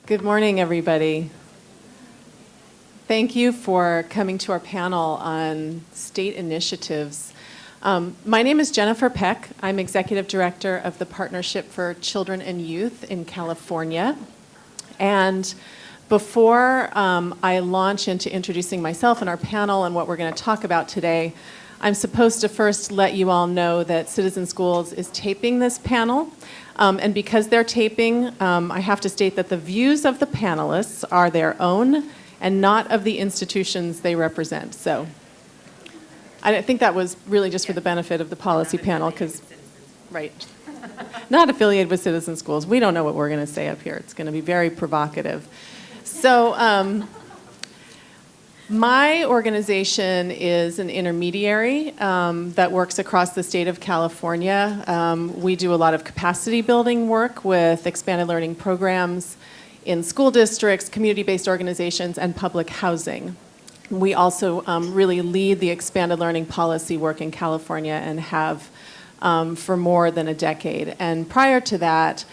Good morning, everybody. Thank you for coming to our panel on state initiatives. My name is Jennifer Peck. I'm Executive Director of the Partnership for Children and Youth in California. And before I launch into introducing myself and our panel and what we're going to talk about today, I'm supposed to first let you all know that Citizen Schools is taping this panel. And because they're taping, I have to state that the views of the panelists are their own and not of the institutions they represent. So I think that was really just for the benefit of the policy panel, because, right, not affiliated with Citizen Schools. We don't know what we're going to say up here. It's going to be very provocative. So my organization is an intermediary that works across the state of California. We do a lot of capacity building work with expanded learning programs in school districts, community-based organizations, and public housing. We also really lead the expanded learning policy work in California and have for more than a decade. And prior to that,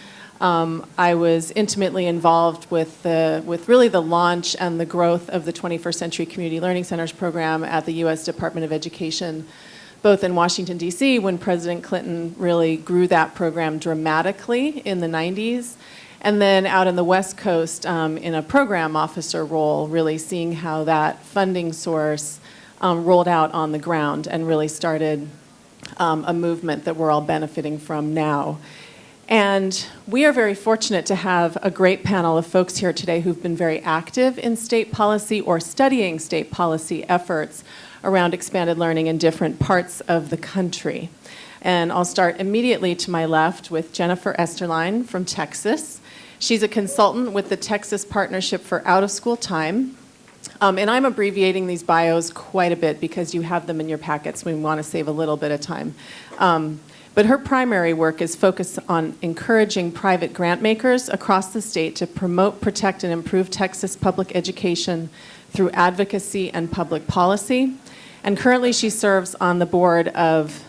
I was intimately involved with really the launch and the growth of the 21st Century Community Learning Centers program at the U.S. Department of Education, both in Washington, D.C., when President Clinton really grew that program dramatically in the 90s, and then out in the West Coast in a program officer role, really seeing how that funding source rolled out on the ground and really started a movement that we're all benefiting from now. And we are very fortunate to have a great panel of folks here today who've been very active in state policy or studying state policy efforts around expanded learning in different parts of the country. And I'll start immediately to my left with Jennifer Esterline from Texas. She's a consultant with the Texas Partnership for Out-of-School Time. And I'm abbreviating these bios quite a bit because you have them in your packets. We want to save a little bit of time. But her primary work is focused on encouraging private grant makers across the state to promote, protect, and improve Texas public education through advocacy and public policy. And currently she serves on the board of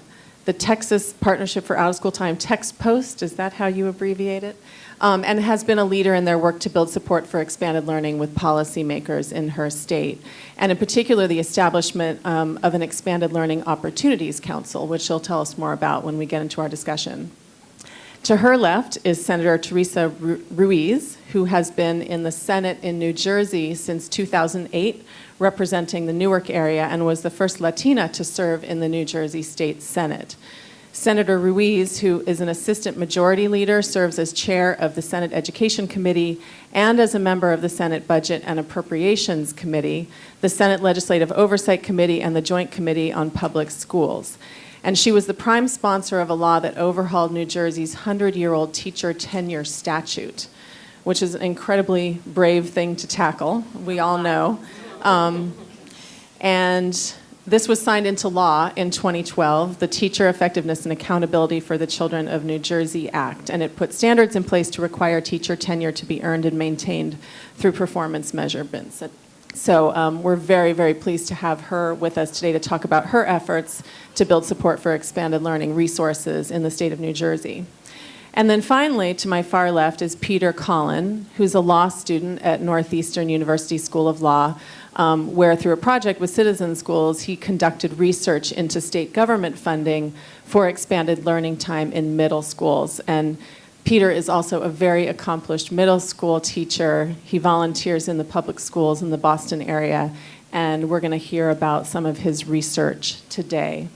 the Texas Partnership for Out-of-School Time, TextPost, is that how you abbreviate it? And has been a leader in their work to build support for expanded learning with policymakers in her state, and in particular the establishment of an Expanded Learning Opportunities Council, which she'll tell us more about when we get into our discussion. To her left is Senator Teresa Ruiz, who has been in the Senate in New Jersey since 2008, representing the Newark area, and was the first Latina to serve in the New Jersey State Senate. Senator Ruiz, who is an assistant majority leader, serves as chair of the Senate Education Committee and as a member of the Senate Budget and Appropriations Committee, the Senate Legislative Oversight Committee, and the Joint Committee on Public Schools. And she was the prime sponsor of a law that overhauled New Jersey's 100-year-old teacher tenure statute, which is an incredibly brave thing to tackle, we all know. And this was signed into law in 2012, the Teacher Effectiveness and Accountability for the Children of New Jersey Act, and it put standards in place to require teacher tenure to be earned and maintained through performance measurements. So we're very, very pleased to have her with us today to talk about her efforts to build support for expanded learning resources in the state of New Jersey. And then finally, to my far left is Peter Collin, who's a law student at Northeastern University School of Law, where through a project with Citizen Schools, he conducted research into state government funding for expanded learning time in middle schools. And Peter is also a very accomplished middle school teacher. He volunteers in the public schools in the Boston area, and we're going to hear about some of his research today.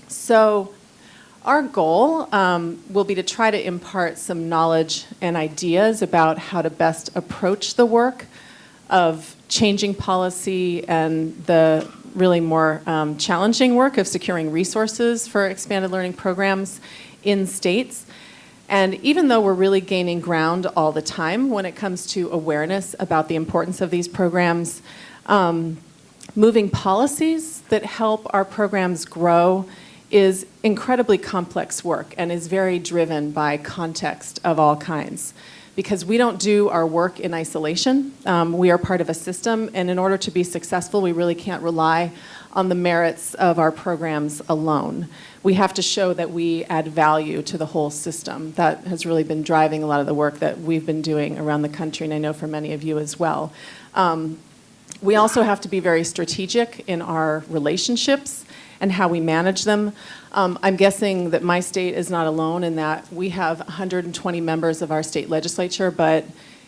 So our goal will be to try to impart some knowledge and ideas about how to best approach the work of changing policy and the really more challenging work of securing resources for expanded learning programs in states. And even though we're really gaining ground all the time when it comes to awareness about the importance of these programs, moving policies that help our programs grow is incredibly complex work and is very driven by context of all kinds. because we don't do our work in isolation. We are part of a system, and in order to be successful, we really can't rely on the merits of our programs alone. We have to show that we add value to the whole system. That has really been driving a lot of the work that we've been doing around the country, and I know for many of you as well. We also have to be very strategic in our relationships and how we manage them. I'm guessing that my state is not alone in that we have 120 members of our state legislature, but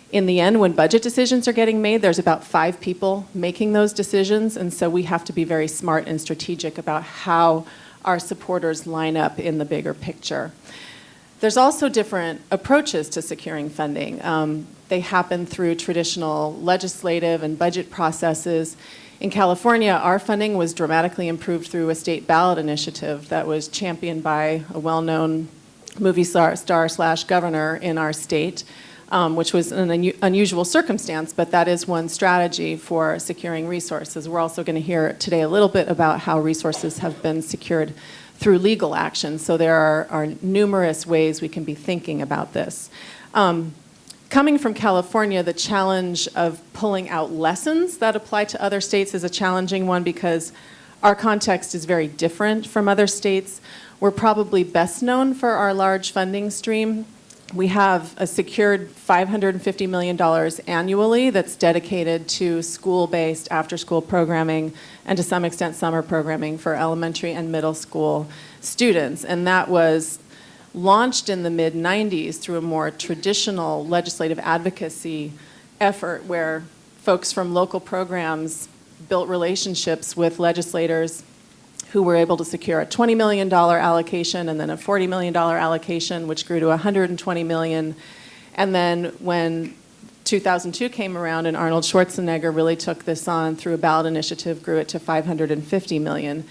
in the end, when budget decisions are getting made, there's about 5 people making those decisions, and so we have to be very smart and strategic about how our supporters line up in the bigger picture. There's also different approaches to securing funding. They happen through traditional legislative and budget processes. In California, our funding was dramatically improved through a state ballot initiative that was championed by a well-known movie star/governor in our state, which was an unusual circumstance, but that is one strategy for securing resources. We're also going to hear today a little bit about how resources have been secured through legal action. So there are numerous ways we can be thinking about this. Coming from California, the challenge of pulling out lessons that apply to other states is a challenging one because our context is very different from other states. We're probably best known for our large funding stream. We have a secured $550 million annually that's dedicated to school-based after-school programming and to some extent summer programming for elementary and middle school students. And that was launched in the mid-90s through a more traditional legislative advocacy effort where folks from local programs built relationships with legislators who were able to secure a $20 million allocation and then a $40 million allocation, which grew to $120 million. And then when 2002 came around and Arnold Schwarzenegger really took this on through a ballot initiative, grew it to $550 million.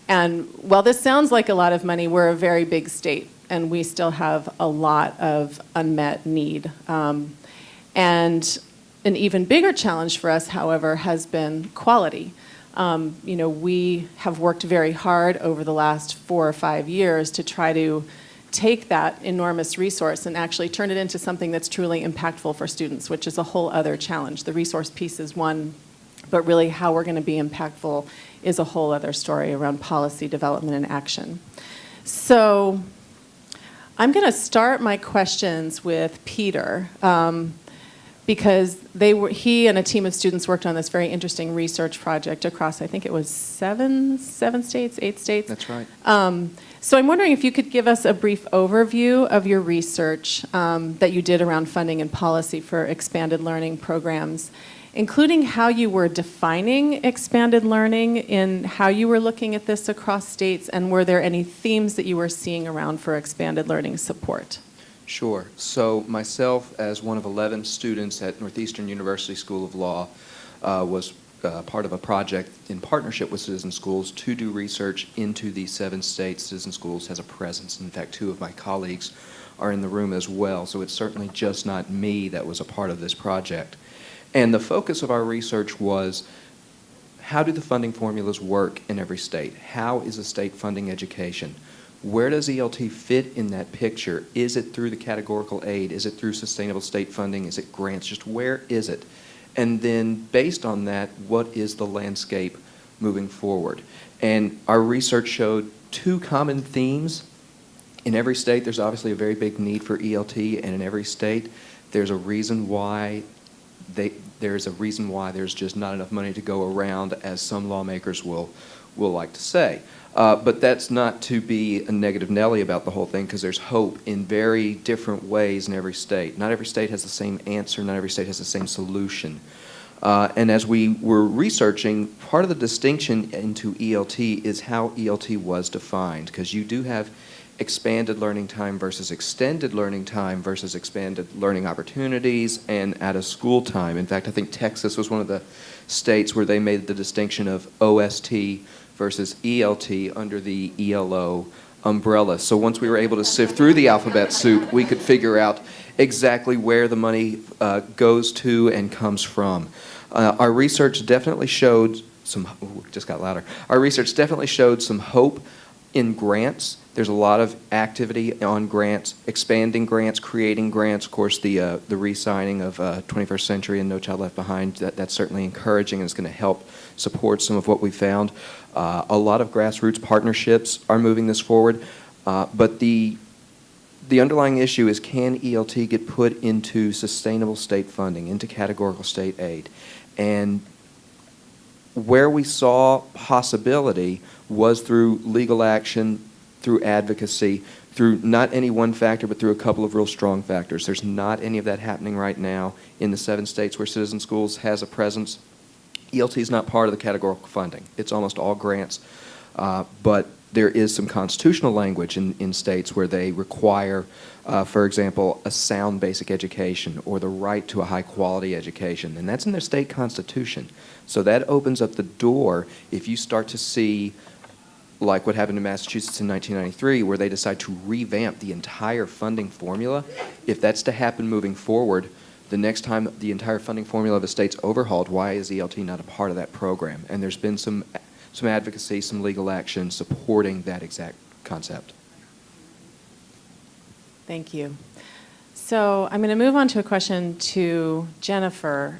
And while this sounds like a lot of money, we're a very big state, and we still have a lot of unmet need. And an even bigger challenge for us, however, has been quality. We have worked very hard over the last 4 or 5 years to try to take that enormous resource and actually turn it into something that's truly impactful for students, which is a whole other challenge. The resource piece is one, but really how we're going to be impactful is a whole other story around policy development and action. So I'm going to start my questions with Peter. Because he and a team of students worked on this very interesting research project across, I think it was 8 states? That's right. So I'm wondering if you could give us a brief overview of your research that you did around funding and policy for expanded learning programs, including how you were defining expanded learning in how you were looking at this across states, and were there any themes that you were seeing around for expanded learning support? Sure. So myself, as one of 11 students at Northeastern University School of Law, was part of a project in partnership with Citizen Schools to do research into the 7 states. Citizen Schools has a presence. In fact, 2 of my colleagues are in the room as well, so it's certainly just not me that was a part of this project. And the focus of our research was, how do the funding formulas work in every state? How is a state funding education? Where does ELT fit in that picture? Is it through the categorical aid? Is it through sustainable state funding? Is it grants? Just where is it? And then based on that, what is the landscape moving forward? And our research showed 2 common themes. In every state, there's obviously a very big need for ELT, and in every state, there's a reason why there's just not enough money to go around, as some lawmakers will like to say. But that's not to be a negative Nelly about the whole thing, because there's hope in very different ways in every state. Not every state has the same answer. Not every state has the same solution. And as we were researching, part of the distinction into ELT is how ELT was defined, because you do have expanded learning time versus extended learning time versus expanded learning opportunities and out-of-school time. In fact, I think Texas was one of the states where they made the distinction of OST versus ELT under the ELO umbrella. So once we were able to sift through the alphabet soup, we could figure out exactly where the money goes to and comes from. Our research definitely showed some, just got louder. Our research definitely showed some hope In grants, there's a lot of activity on grants, expanding grants, creating grants. Of course, the re-signing of 21st Century and No Child Left Behind, that's certainly encouraging and is going to help support some of what we found. A lot of grassroots partnerships are moving this forward, but the underlying issue is, can ELT get put into sustainable state funding, into categorical state aid? And where we saw possibility was through legal action, through advocacy, through not any one factor, but through a couple of real strong factors. There's not any of that happening right now in the 7 states where Citizen Schools has a presence. ELT is not part of the categorical funding. It's almost all grants, but there is some constitutional language in states where they require, for example, a sound basic education or the right to a high-quality education, and that's in their state constitution. So that opens up the door if you start to see, like what happened in Massachusetts in 1993, where they decide to revamp the entire funding formula. If that's to happen moving forward, the next time the entire funding formula of a state's overhauled, why is ELT not a part of that program? And there's been some advocacy, some legal action supporting that exact concept. Thank you. So I'm going to move on to a question to Jennifer.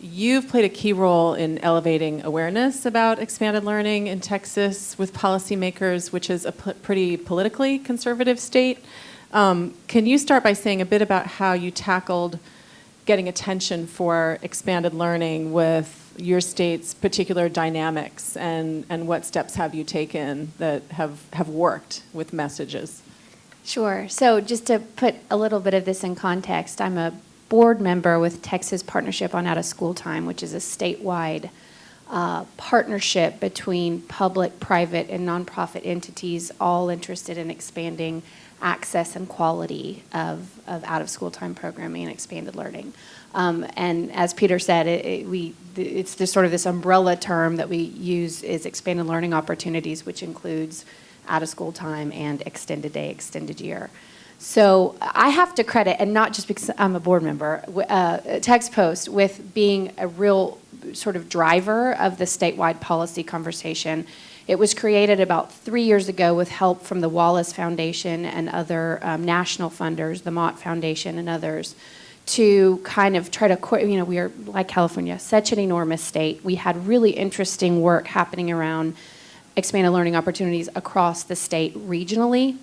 You've played a key role in elevating awareness about expanded learning in Texas with policymakers, which is a pretty politically conservative state. Can you start by saying a bit about how you tackled getting attention for expanded learning with your state's particular dynamics, and what steps have you taken that have worked with messages? Sure. So just to put a little bit of this in context, I'm a board member with Texas Partnership on Out of School Time, which is a statewide partnership between public, private, and nonprofit entities, all interested in expanding access and quality of out-of-school time programming and expanded learning. And as Peter said, it's this sort of this umbrella term that we use is expanded learning opportunities, which includes out-of-school time and extended day, extended year. So I have to credit, and not just because I'm a board member, TextPost with being a real sort of driver of the statewide policy conversation. It was created about 3 years ago with help from the Wallace Foundation and other national funders, the Mott Foundation and others, to kind of try to, we are like California, such an enormous state. We had really interesting work happening around expanded learning opportunities across the state regionally.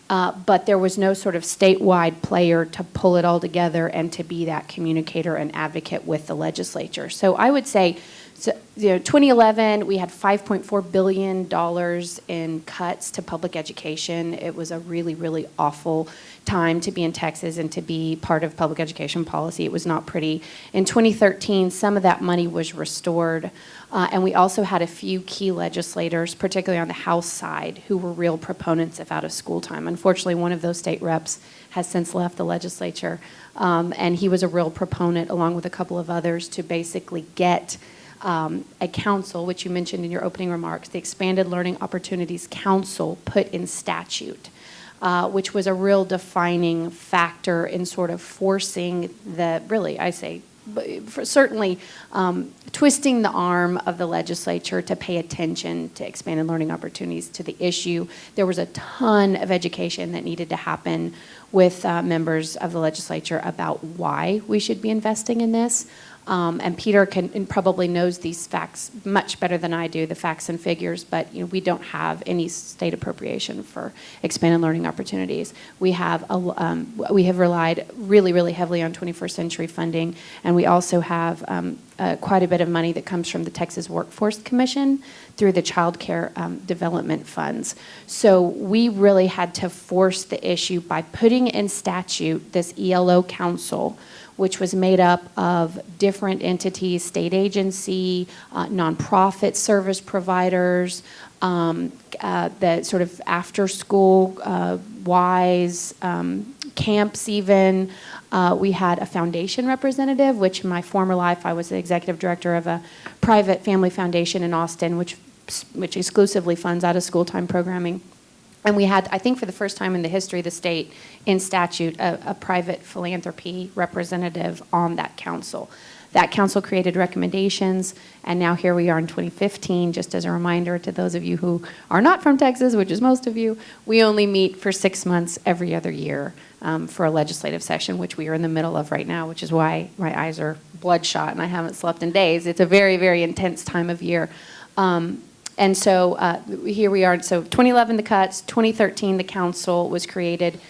But there was no sort of statewide player to pull it all together and to be that communicator and advocate with the legislature. So I would say, 2011, we had $5.4 billion in cuts to public education. It was a really, really awful time to be in Texas and to be part of public education policy. It was not pretty. In 2013, some of that money was restored. And we also had a few key legislators, particularly on the House side, who were real proponents of out-of-school time. Unfortunately, one of those state reps has since left the legislature. And he was a real proponent, along with a couple of others, to basically get a council, which you mentioned in your opening remarks, the Expanded Learning Opportunities Council, put in statute, which was a real defining factor in sort of forcing the, really, I say, certainly twisting the arm of the legislature to pay attention to expanded learning opportunities, to the issue. There was a ton of education that needed to happen with members of the legislature about why we should be investing in this. And Peter probably knows these facts much better than I do, the facts and figures, but we don't have any state appropriation for expanded learning opportunities. We have relied really, really heavily on 21st Century funding, and we also have quite a bit of money that comes from the Texas Workforce Commission through the Child Care Development Funds. So we really had to force the issue by putting in statute this ELO Council, which was made up of different entities, state agency, nonprofit service providers, the sort of after-school WISE, camps even. We had a foundation representative, which in my former life, I was the executive director of a private family foundation in Austin, which exclusively funds out-of-school time programming. And we had, I think for the first time in the history of the state, in statute, a private philanthropy representative on that council. That council created recommendations, and now here we are in 2015. Just as a reminder to those of you who are not from Texas, which is most of you, we only meet for 6 months every other year for a legislative session, which we are in the middle of right now, which is why my eyes are bloodshot and I haven't slept in days. It's a very, very intense time of year. And so here we are. So 2011, the cuts. 2013, the council was created.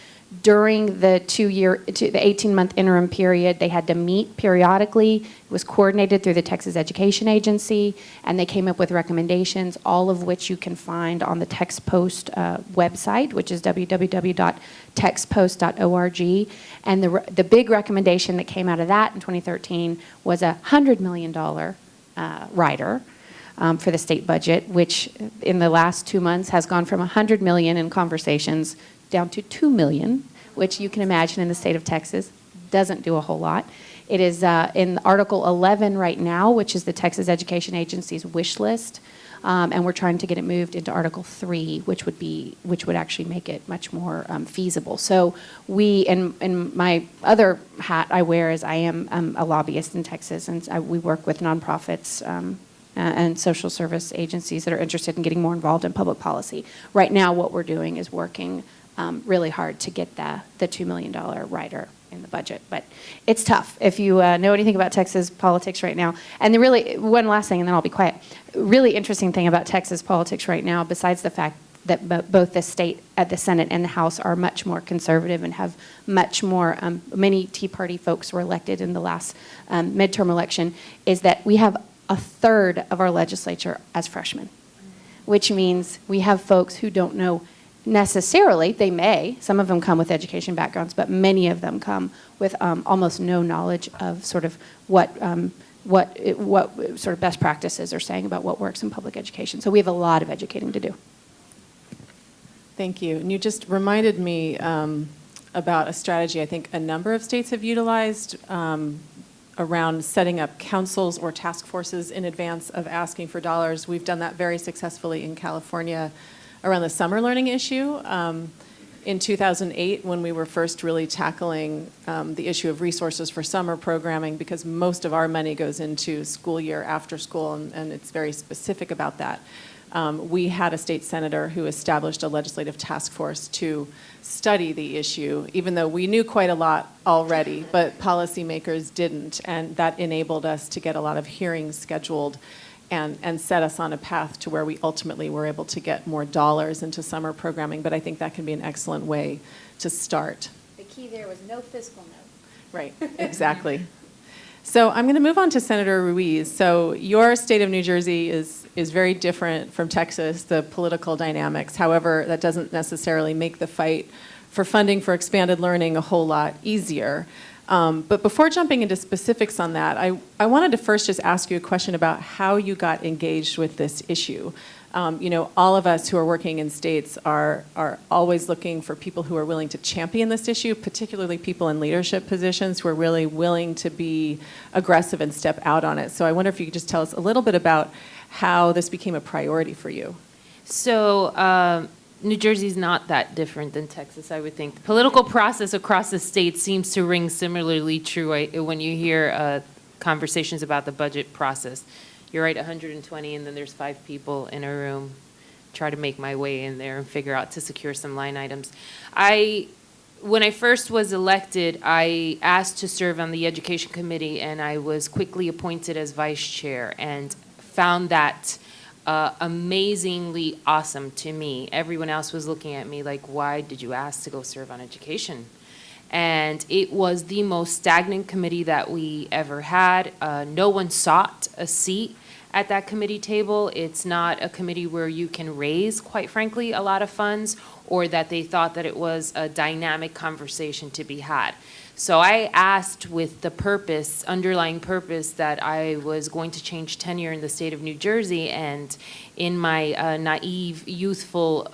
During the the 18-month interim period, they had to meet periodically. It was coordinated through the Texas Education Agency, and they came up with recommendations, all of which you can find on the TextPost website, which is www.textpost.org. And the big recommendation that came out of that in 2013 was a $100 million rider for the state budget, which in the last 2 months has gone from $100 million in conversations down to $2 million, which you can imagine in the state of Texas doesn't do a whole lot. It is in Article 11 right now, which is the Texas Education Agency's wish list, and we're trying to get it moved into Article 3, which would actually make it much more feasible. So we, in my other hat I wear is I am a lobbyist in Texas, and we work with nonprofits and social service agencies that are interested in getting more involved in public policy. Right now, what we're doing is working really hard to get the $2 million rider in the budget. But it's tough if you know anything about Texas politics right now. And one last thing, and then I'll be quiet. Really interesting thing about Texas politics right now, besides the fact that both the state, the Senate, and the House are much more conservative and have much more, many Tea Party folks were elected in the last midterm election, is that we have a third of our legislature as freshmen, which means we have folks who don't know necessarily, they may, some of them come with education backgrounds, but many of them come with almost no knowledge of sort of what sort of best practices are saying about what works in public education. So we have a lot of educating to do. Thank you. And you just reminded me about a strategy I think a number of states have utilized around setting up councils or task forces in advance of asking for dollars. We've done that very successfully in California around the summer learning issue. In 2008, when we were first really tackling the issue of resources for summer programming, because most of our money goes into school year after school, and it's very specific about that. We had a state senator who established a legislative task force to study the issue, even though we knew quite a lot already, but policymakers didn't, and that enabled us to get a lot of hearings scheduled and set us on a path to where we ultimately were able to get more dollars into summer programming. But I think that can be an excellent way to start. The key there was no fiscal note. Right, exactly. So I'm going to move on to Senator Ruiz. So your state of New Jersey is very different from Texas, the political dynamics. However, that doesn't necessarily make the fight for funding for expanded learning a whole lot easier. But before jumping into specifics on that, I wanted to first just ask you a question about how you got engaged with this issue. All of us who are working in states are always looking for people who are willing to champion this issue, particularly people in leadership positions who are really willing to be aggressive and step out on it. So I wonder if you could just tell us a little bit about how this became a priority for you. So New Jersey's not that different than Texas, I would think. The political process across the state seems to ring similarly true when you hear conversations about the budget process. You're right, 120, and then there's 5 people in a room. Try to make my way in there and figure out to secure some line items. When I first was elected, I asked to serve on the Education Committee, and I was quickly appointed as vice chair and found that amazingly awesome to me. Everyone else was looking at me like, why did you ask to go serve on education? And it was the most stagnant committee that we ever had. No one sought a seat at that committee table. It's not a committee where you can raise, quite frankly, a lot of funds, or that they thought that it was a dynamic conversation to be had. So I asked with the underlying purpose, that I was going to change tenure in the state of New Jersey, and in my naive, youthful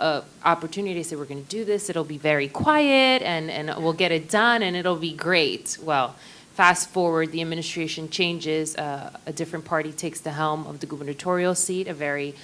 opportunity, I said, we're going to do this, it'll be very quiet, and we'll get it done, and it'll be great. Well, fast forward, the administration changes, a different party takes the helm of the gubernatorial seat, a very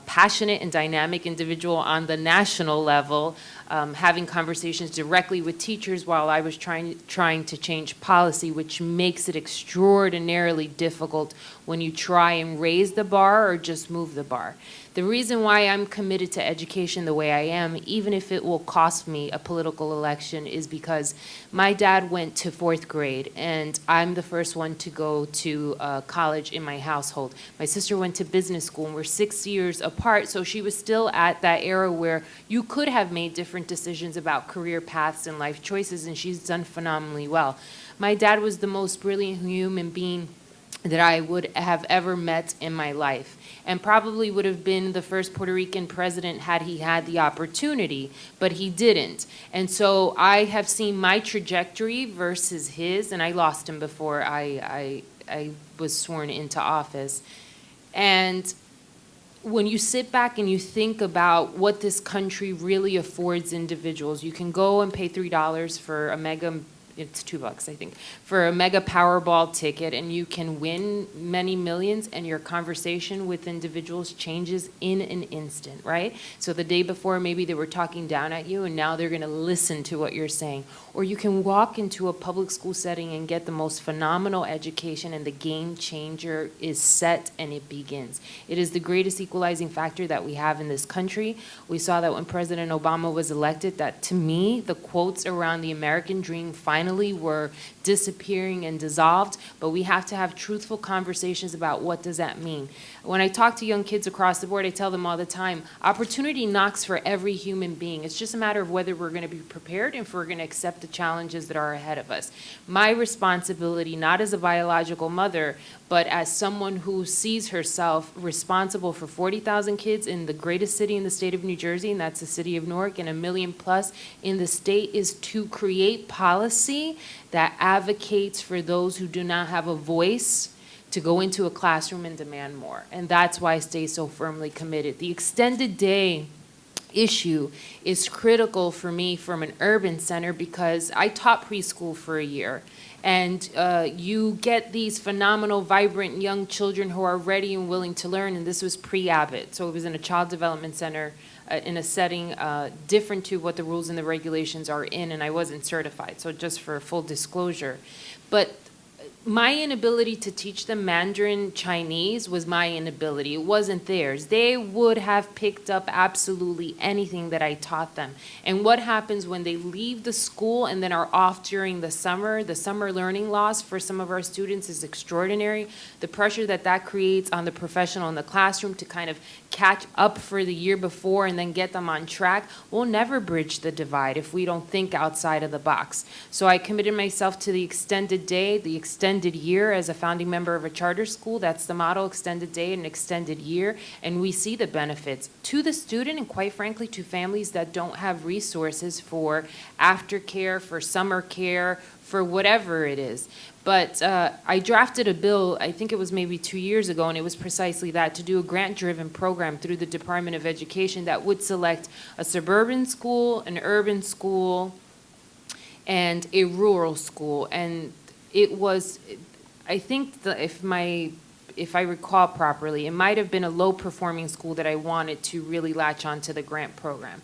passionate and dynamic individual on the national level, having conversations directly with teachers while I was trying to change policy, which makes it extraordinarily difficult when you try and raise the bar or just move the bar. The reason why I'm committed to education the way I am, even if it will cost me a political election, is because my dad went to 4th grade, and I'm the first one to go to college in my household. My sister went to business school, and we're 6 years apart, so she was still at that era where you could have made different decisions about career paths and life choices, and she's done phenomenally well. My dad was the most brilliant human being that I would have ever met in my life, and probably would have been the first Puerto Rican president had he had the opportunity, but he didn't. And so I have seen my trajectory versus his, and I lost him before I was sworn into office. And when you sit back and you think about what this country really affords individuals, you can go and pay $3 for a mega, it's $2, I think, for a mega Powerball ticket, and you can win many millions, and your conversation with individuals changes in an instant, right? So the day before, maybe they were talking down at you, and now they're going to listen to what you're saying. Or you can walk into a public school setting and get the most phenomenal education, and the game changer is set and it begins. It is the greatest equalizing factor that we have in this country. We saw that when President Obama was elected, that to me, the quotes around the American dream finally were disappearing and dissolved, but we have to have truthful conversations about what does that mean. When I talk to young kids across the board, I tell them all the time, opportunity knocks for every human being. It's just a matter of whether we're going to be prepared and if we're going to accept the challenges that are ahead of us. My responsibility, not as a biological mother, but as someone who sees herself responsible for 40,000 kids in the greatest city in the state of New Jersey, and that's the city of Newark, and 1 million plus in the state, is to create policy that advocates for those who do not have a voice to go into a classroom and demand more. And that's why I stay so firmly committed. The extended day issue is critical for me from an urban center because I taught preschool for a year. And you get these phenomenal, vibrant young children who are ready and willing to learn, and this was pre-Abbott. So it was in a child development center in a setting different to what the rules and the regulations are in, and I wasn't certified, so just for full disclosure. But my inability to teach them Mandarin Chinese was my inability. It wasn't theirs. They would have picked up absolutely anything that I taught them. And what happens when they leave the school and then are off during the summer learning loss for some of our students is extraordinary. The pressure that that creates on the professional in the classroom to kind of catch up for the year before and then get them on track, we'll never bridge the divide if we don't think outside of the box. So I committed myself to the extended day, the extended year as a founding member of a charter school. That's the model, extended day and extended year. And we see the benefits to the student and quite frankly to families that don't have resources for aftercare, for summer care, for whatever it is. But I drafted a bill, I think it was maybe 2 years ago, and it was precisely that, to do a grant-driven program through the Department of Education that would select a suburban school, an urban school, and a rural school. And it was, I think, if I recall properly, it might have been a low-performing school that I wanted to really latch onto the grant program.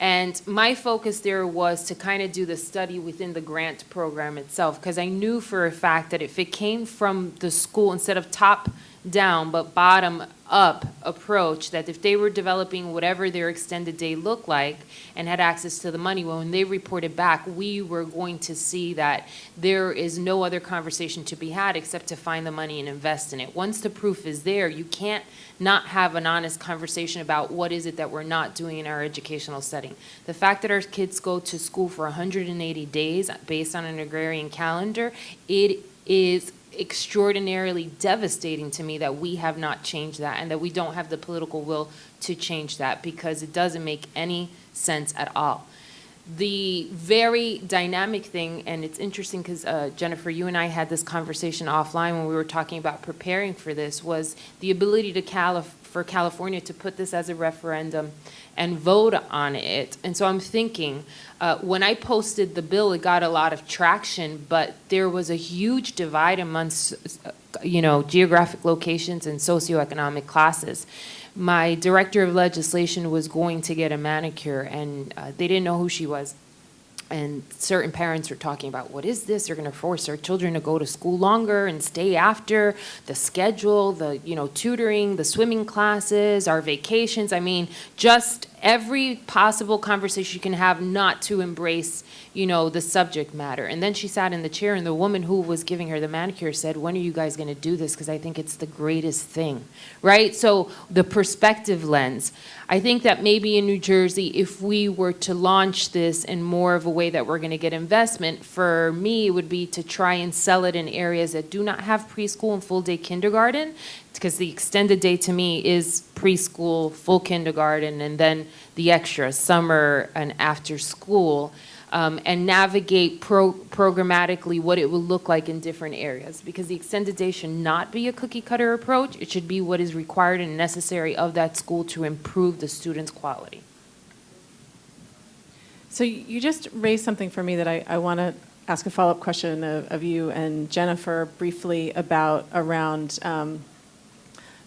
And my focus there was to kind of do the study within the grant program itself, because I knew for a fact that if it came from the school, instead of top down but bottom up approach, that if they were developing whatever their extended day looked like and had access to the money, when they reported back, we were going to see that there is no other conversation to be had except to find the money and invest in it. Once the proof is there, you can't not have an honest conversation about what is it that we're not doing in our educational setting. The fact that our kids go to school for 180 days based on an agrarian calendar, it is extraordinarily devastating to me that we have not changed that and that we don't have the political will to change that, because it doesn't make any sense at all. The very dynamic thing, and it's interesting because Jennifer, you and I had this conversation offline when we were talking about preparing for this, was the ability to for California to put this as a referendum and vote on it. And so I'm thinking, when I posted the bill, it got a lot of traction, but there was a huge divide amongst, geographic locations and socioeconomic classes. My director of legislation was going to get a manicure, and they didn't know who she was. And certain parents were talking about, what is this? You're going to force our children to go to school longer and stay after, the schedule, the tutoring, the swimming classes, our vacations. I mean, just every possible conversation you can have not to embrace, the subject matter. And then she sat in the chair, and the woman who was giving her the manicure said, when are you guys going to do this? Because I think it's the greatest thing, right? So the perspective lens. I think that maybe in New Jersey, if we were to launch this in more of a way that we're going to get investment, for me, it would be to try and sell it in areas that do not have preschool and full-day kindergarten, because the extended day to me is preschool, full kindergarten, and then the extra, summer and after school, and navigate programmatically what it will look like in different areas. Because the extended day should not be a cookie-cutter approach. It should be what is required and necessary of that school to improve the student's quality. So you just raised something for me that I want to ask a follow-up question of you and Jennifer briefly around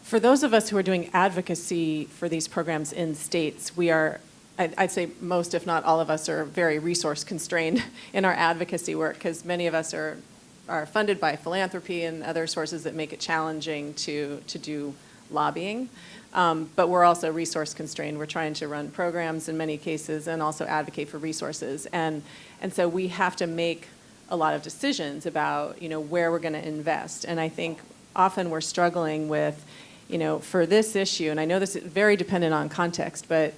for those of us who are doing advocacy for these programs in states, I'd say most, if not all of us, are very resource constrained in our advocacy work, because many of us are funded by philanthropy and other sources that make it challenging to do lobbying. But we're also resource constrained. We're trying to run programs in many cases and also advocate for resources. And so we have to make a lot of decisions about, where we're going to invest. And I think often we're struggling with, for this issue, and I know this is very dependent on context, but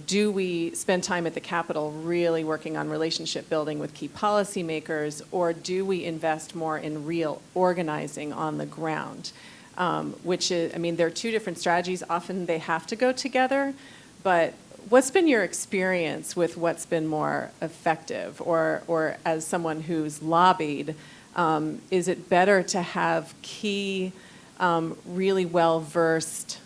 do we spend time at the Capitol really working on relationship building with key policymakers, or do we invest more in real organizing on the ground? Which is, there are two different strategies. Often they have to go together, but what's been your experience with what's been more effective? Or as someone who's lobbied, is it better to have key, really well-versed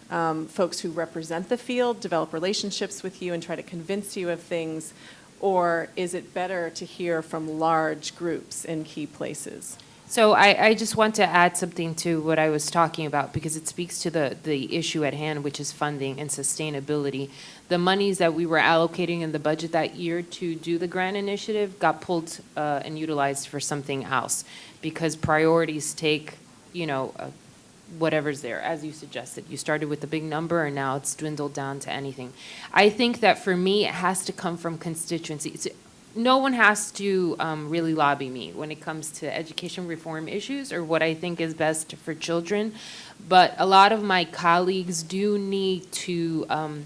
folks who represent the field, develop relationships with you and try to convince you of things, or is it better to hear from large groups in key places? So I just want to add something to what I was talking about, because it speaks to the issue at hand, which is funding and sustainability. The monies that we were allocating in the budget that year to do the grant initiative got pulled and utilized for something else, because priorities take, whatever's there, as you suggested. You started with a big number, and now it's dwindled down to anything. I think that for me, it has to come from constituencies. No one has to really lobby me when it comes to education reform issues or what I think is best for children. But a lot of my colleagues do need to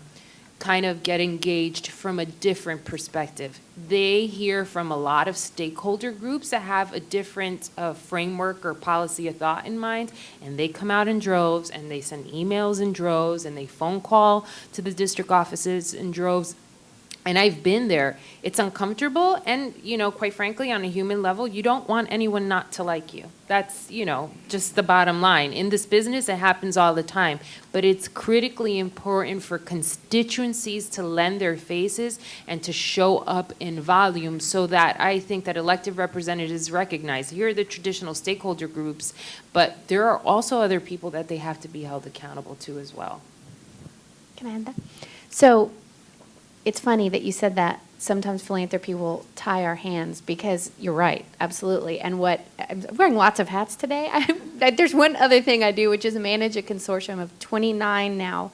kind of get engaged from a different perspective. They hear from a lot of stakeholder groups that have a different framework or policy of thought in mind, and they come out in droves, and they send emails in droves, and they phone call to the district offices in droves. And I've been there. It's uncomfortable, and, quite frankly, on a human level, you don't want anyone not to like you. That's, just the bottom line. In this business, it happens all the time. But it's critically important for constituencies to lend their faces and to show up in volume, so that I think that elected representatives recognize, here are the traditional stakeholder groups, but there are also other people that they have to be held accountable to as well. Can I add that? So it's funny that you said that sometimes philanthropy will tie our hands, because you're right, absolutely. And I'm wearing lots of hats today. There's one other thing I do, which is manage a consortium of 29 now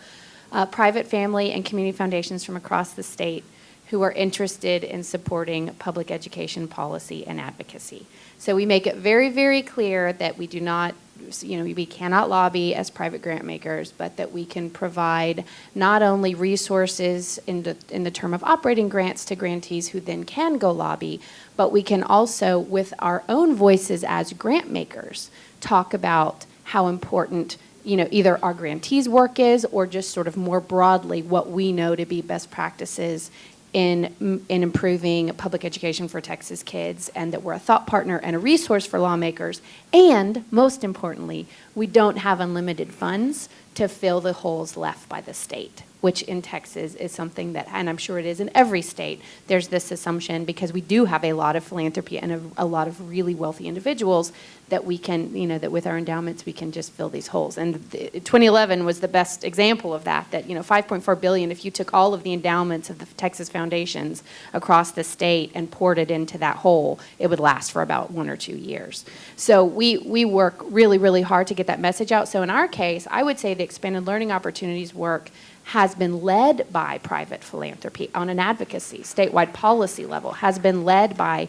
private family and community foundations from across the state who are interested in supporting public education policy and advocacy. So we make it very, very clear that we do not, we cannot lobby as private grant makers, but that we can provide not only resources in the term of operating grants to grantees who then can go lobby, but we can also, with our own voices as grant makers, talk about how important either our grantees' work is, or just sort of more broadly what we know to be best practices in improving public education for Texas kids, and that we're a thought partner and a resource for lawmakers. And most importantly, we don't have unlimited funds to fill the holes left by the state, which in Texas is something that, and I'm sure it is in every state, there's this assumption, because we do have a lot of philanthropy and a lot of really wealthy individuals, that we can, that with our endowments, we can just fill these holes. And 2011 was the best example of that, 5.4 billion, if you took all of the endowments of the Texas foundations across the state and poured it into that hole, it would last for about 1 or 2 years. So we work really, really hard to get that message out. So in our case, I would say the expanded learning opportunities work has been led by private philanthropy on an advocacy, statewide policy level, has been led by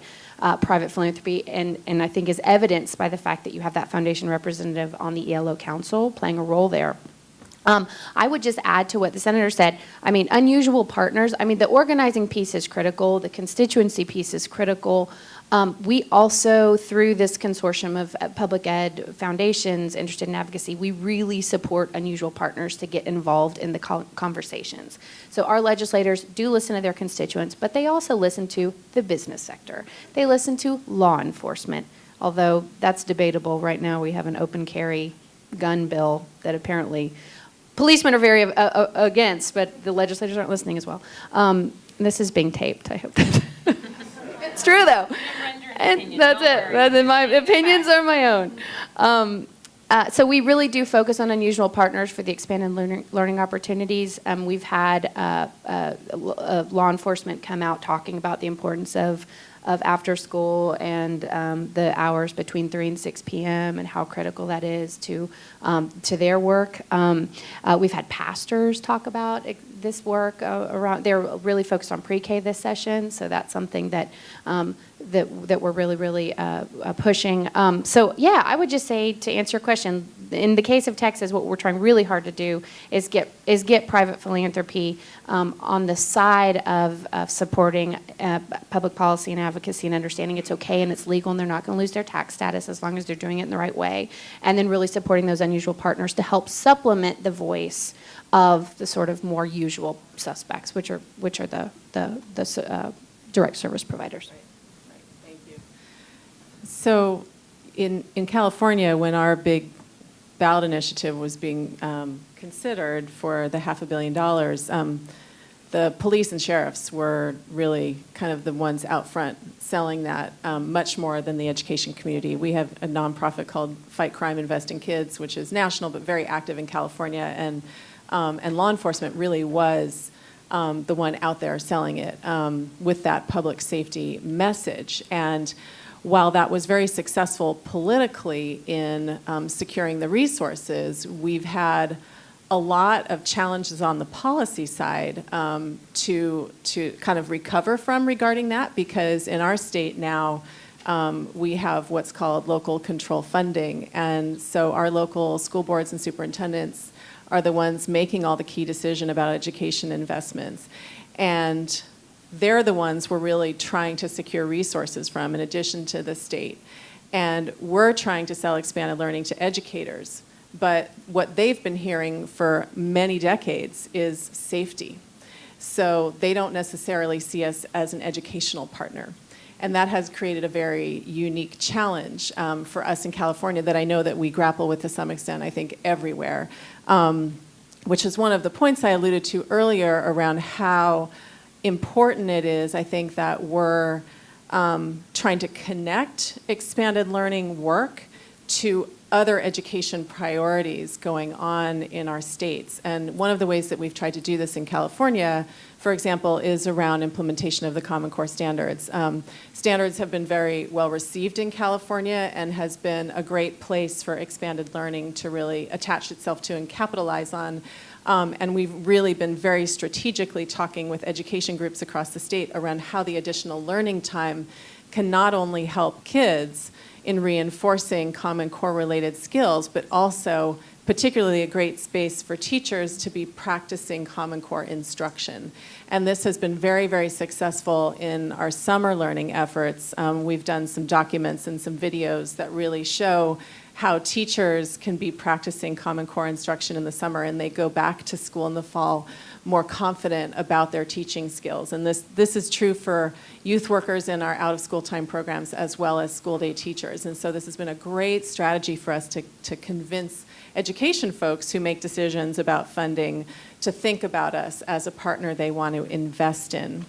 private philanthropy, and I think is evidenced by the fact that you have that foundation representative on the ELO Council playing a role there. I would just add to what the senator said. Unusual partners. The organizing piece is critical. The constituency piece is critical. We also, through this consortium of public ed foundations interested in advocacy, we really support unusual partners to get involved in the conversations. So our legislators do listen to their constituents, but they also listen to the business sector. They listen to law enforcement, although that's debatable. Right now we have an open carry gun bill that apparently policemen are very against, but the legislators aren't listening as well. This is being taped, I hope. It's true, though. And that's it. My opinions are my own. So we really do focus on unusual partners for the expanded learning opportunities. We've had law enforcement come out talking about the importance of after school and the hours between 3 and 6 p.m. and how critical that is to their work. We've had pastors talk about this work around. They're really focused on pre-K this session, so that's something that that we're really pushing. So yeah, I would just say, to answer your question, in the case of Texas, what we're trying really hard to do is get private philanthropy on the side of supporting public policy and advocacy and understanding it's okay and it's legal and they're not going to lose their tax status as long as they're doing it in the right way, and then really supporting those unusual partners to help supplement the voice of the sort of more usual suspects, which are the direct service providers. Right. Thank you. So in California, when our big ballot initiative was being considered for the $500 million, the police and sheriffs were really kind of the ones out front selling that much more than the education community. We have a nonprofit called Fight Crime, Invest in Kids, which is national but very active in California, and law enforcement really was the one out there selling it with that public safety message. And while that was very successful politically in securing the resources, we've had a lot of challenges on the policy side to kind of recover from regarding that, because in our state now we have what's called local control funding, and so our local school boards and superintendents are the ones making all the key decision about education investments. And they're the ones we're really trying to secure resources from, in addition to the state. And we're trying to sell expanded learning to educators. But what they've been hearing for many decades is safety. So they don't necessarily see us as an educational partner. And that has created a very unique challenge for us in California that I know that we grapple with to some extent, I think, everywhere, which is one of the points I alluded to earlier around how important it is, I think, that we're trying to connect expanded learning work to other education priorities going on in our states. And one of the ways that we've tried to do this in California, for example, is around implementation of the Common Core standards. Standards have been very well received in California and has been a great place for expanded learning to really attach itself to and capitalize on. And we've really been very strategically talking with education groups across the state around how the additional learning time can not only help kids in reinforcing Common Core related skills, but also particularly a great space for teachers to be practicing Common Core instruction. And this has been very, very successful in our summer learning efforts. We've done some documents and some videos that really show how teachers can be practicing Common Core instruction in the summer and they go back to school in the fall more confident about their teaching skills. And this is true for youth workers in our out-of-school time programs as well as school day teachers. And so this has been a great strategy for us to convince education folks who make decisions about funding to think about us as a partner they want to invest in.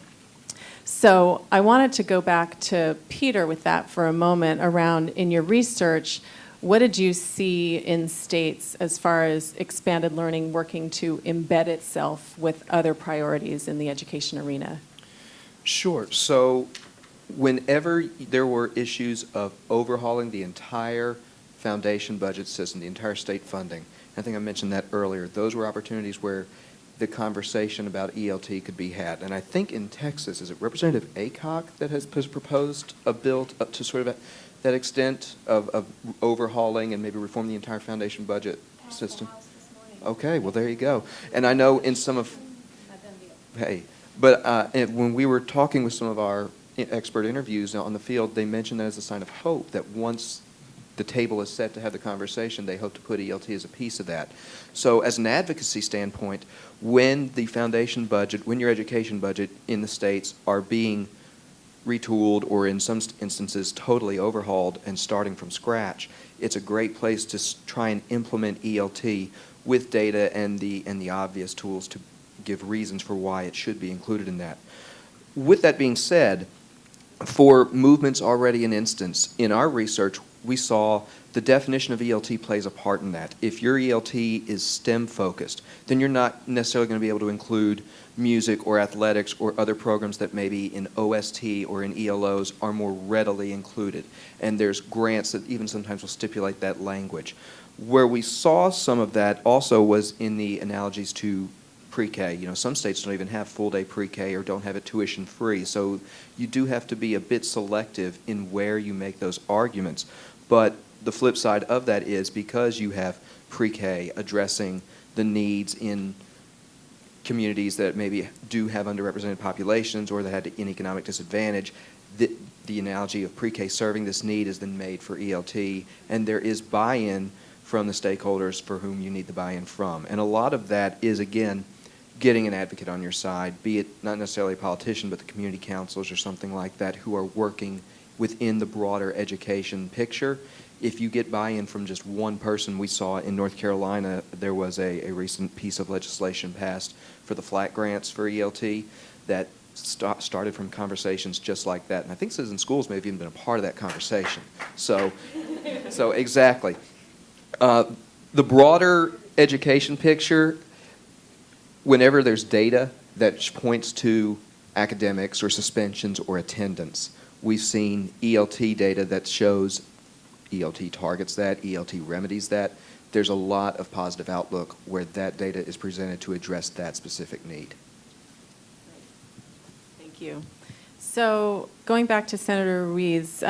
So I wanted to go back to Peter with that for a moment around, in your research, what did you see in states as far as expanded learning working to embed itself with other priorities in the education arena? Sure. So whenever there were issues of overhauling the entire foundation budget system, the entire state funding, I think I mentioned that earlier, those were opportunities where the conversation about ELT could be had. And I think in Texas, is it Representative Aycock that has proposed a bill up to sort of that extent of overhauling and maybe reform the entire foundation budget system? Okay, well, there you go. And I know in some of, hey, but when we were talking with some of our expert interviews on the field, they mentioned that as a sign of hope, that once the table is set to have the conversation, they hope to put ELT as a piece of that. So as an advocacy standpoint, when the foundation budget, when your education budget in the states are being retooled or in some instances totally overhauled and starting from scratch, it's a great place to try and implement ELT with data and the obvious tools to give reasons for why it should be included in that. With that being said, for movements already in instance, in our research, we saw the definition of ELT plays a part in that. If your ELT is STEM focused, then you're not necessarily going to be able to include music or athletics or other programs that maybe in OST or in ELOs are more readily included. And there's grants that even sometimes will stipulate that language. Where we saw some of that also was in the analogies to pre-K. You know, some states don't even have full-day pre-K or don't have it tuition-free. So you do have to be a bit selective in where you make those arguments. But the flip side of that is because you have pre-K addressing the needs in communities that maybe do have underrepresented populations or that had an economic disadvantage, the analogy of pre-K serving this need is then made for ELT, and there is buy-in from the stakeholders for whom you need the buy-in from. And a lot of that is, again, getting an advocate on your side, be it not necessarily a politician, but the community councils or something like that who are working within the broader education picture. If you get buy-in from just one person, we saw in North Carolina, there was a recent piece of legislation passed for the flat grants for ELT that started from conversations just like that. And I think Citizen Schools may have even been a part of that conversation. So exactly. The broader education picture, whenever there's data that points to academics or suspensions or attendance, we've seen ELT data that shows ELT targets that, ELT remedies that. There's a lot of positive outlook where that data is presented to address that specific need. Thank you. So going back to Senator Ruiz,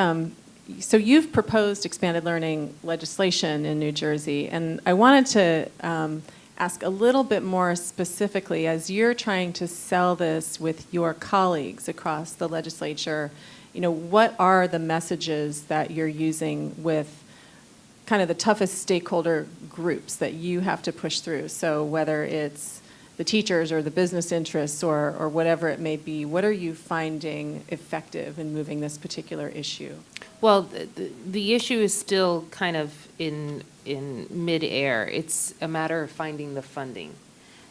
so you've proposed expanded learning legislation in New Jersey, and I wanted to ask a little bit more specifically, as you're trying to sell this with your colleagues across the legislature, you know, what are the messages that you're using with kind of the toughest stakeholder groups that you have to push through? So whether it's the teachers or the business interests or whatever it may be, what are you finding effective in moving this particular issue? Well, the issue is still kind of in midair. It's a matter of finding the funding.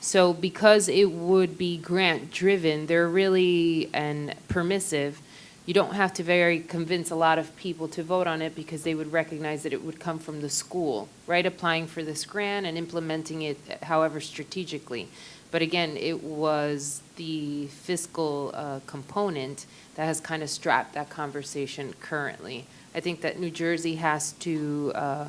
So because it would be grant-driven, they're really and permissive. You don't have to convince a lot of people to vote on it because they would recognize that it would come from the school, right? Applying for this grant and implementing it, however, strategically. But again, it was the fiscal component that has kind of strapped that conversation currently. I think that New Jersey has to,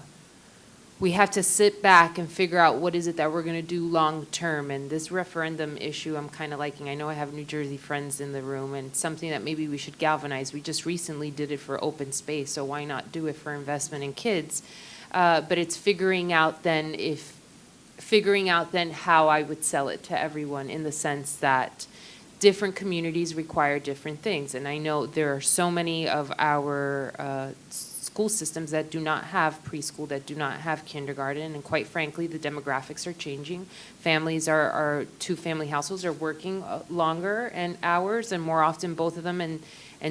we have to sit back and figure out what is it that we're going to do long term. And this referendum issue I'm kind of liking. I know I have New Jersey friends in the room, and something that maybe we should galvanize. We just recently did it for open space, so why not do it for investment in kids? But it's figuring out then how I would sell it to everyone, in the sense that different communities require different things. And I know there are so many of our school systems that do not have preschool, that do not have kindergarten, and quite frankly, the demographics are changing. Families are two-family households are working longer and hours, and more often both of them, and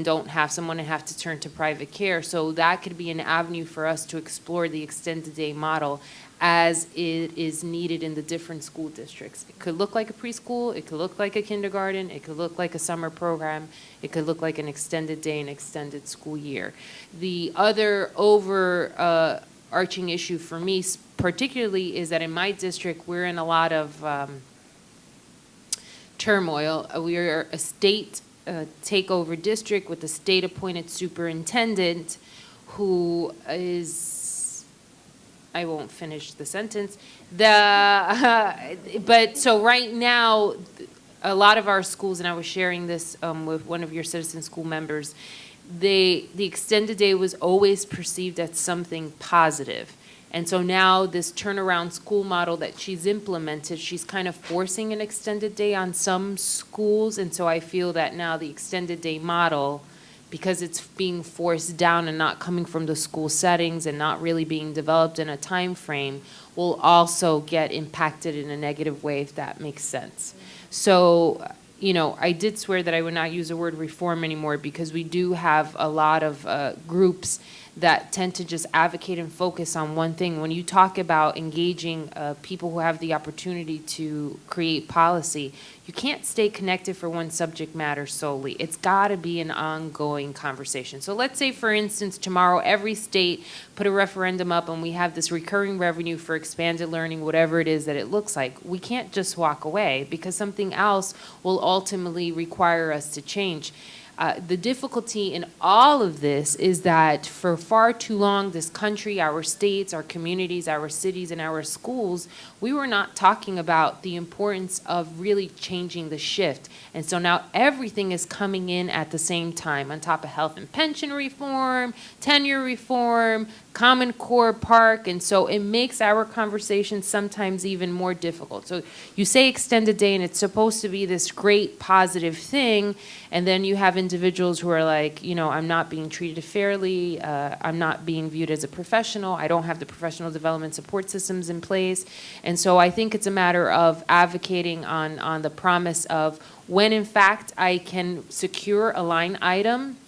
don't have someone and have to turn to private care. So that could be an avenue for us to explore the extended day model as it is needed in the different school districts. It could look like a preschool, it could look like a kindergarten, it could look like a summer program, it could look like an extended day, an extended school year. The other overarching issue for me particularly is that in my district, we're in a lot of turmoil. We are a state takeover district with a state-appointed superintendent who is, I won't finish the sentence. But so right now, a lot of our schools, and I was sharing this with one of your citizen school members, the extended day was always perceived as something positive. And so now this turnaround school model that she's implemented, she's kind of forcing an extended day on some schools. And so I feel that now the extended day model, because it's being forced down and not coming from the school settings and not really being developed in a time frame, will also get impacted in a negative way, if that makes sense. So, you know, I did swear that I would not use the word reform anymore, because we do have a lot of groups that tend to just advocate and focus on one thing. When you talk about engaging people who have the opportunity to create policy, you can't stay connected for one subject matter solely. It's got to be an ongoing conversation. So let's say, for instance, tomorrow every state put a referendum up and we have this recurring revenue for expanded learning, whatever it is that it looks like. We can't just walk away, because something else will ultimately require us to change. The difficulty in all of this is that for far too long, this country, our states, our communities, our cities, and our schools, we were not talking about the importance of really changing the shift. And so now everything is coming in at the same time, on top of health and pension reform, tenure reform, Common Core Park, and so it makes our conversation sometimes even more difficult. So you say extended day, and it's supposed to be this great positive thing, and then you have individuals who are like, you know, I'm not being treated fairly, I'm not being viewed as a professional, I don't have the professional development support systems in place. And so I think it's a matter of advocating on the promise of when in fact I can secure a line item,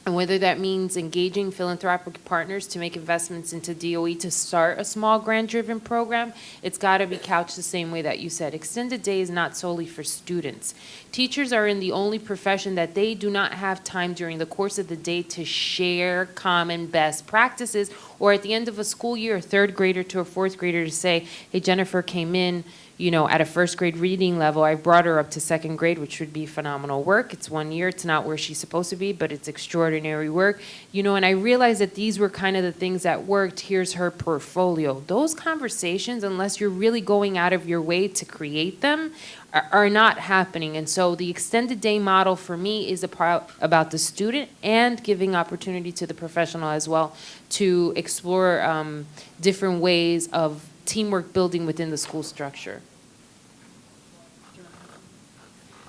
and whether that means engaging philanthropic partners to make investments into DOE to start a small grant-driven program, it's got to be couched the same way that you said. Extended day is not solely for students. Teachers are in the only profession that they do not have time during the course of the day to share common best practices, or at the end of a school year, a third grader to a fourth grader to say, hey, Jennifer came in, you know, at a first grade reading level. I brought her up to second grade, which would be phenomenal work. It's 1 year. It's not where she's supposed to be, but it's extraordinary work. You know, and I realized that these were kind of the things that worked. Here's her portfolio. Those conversations, unless you're really going out of your way to create them, are not happening. And so the extended day model for me is about the student and giving opportunity to the professional as well to explore different ways of teamwork building within the school structure.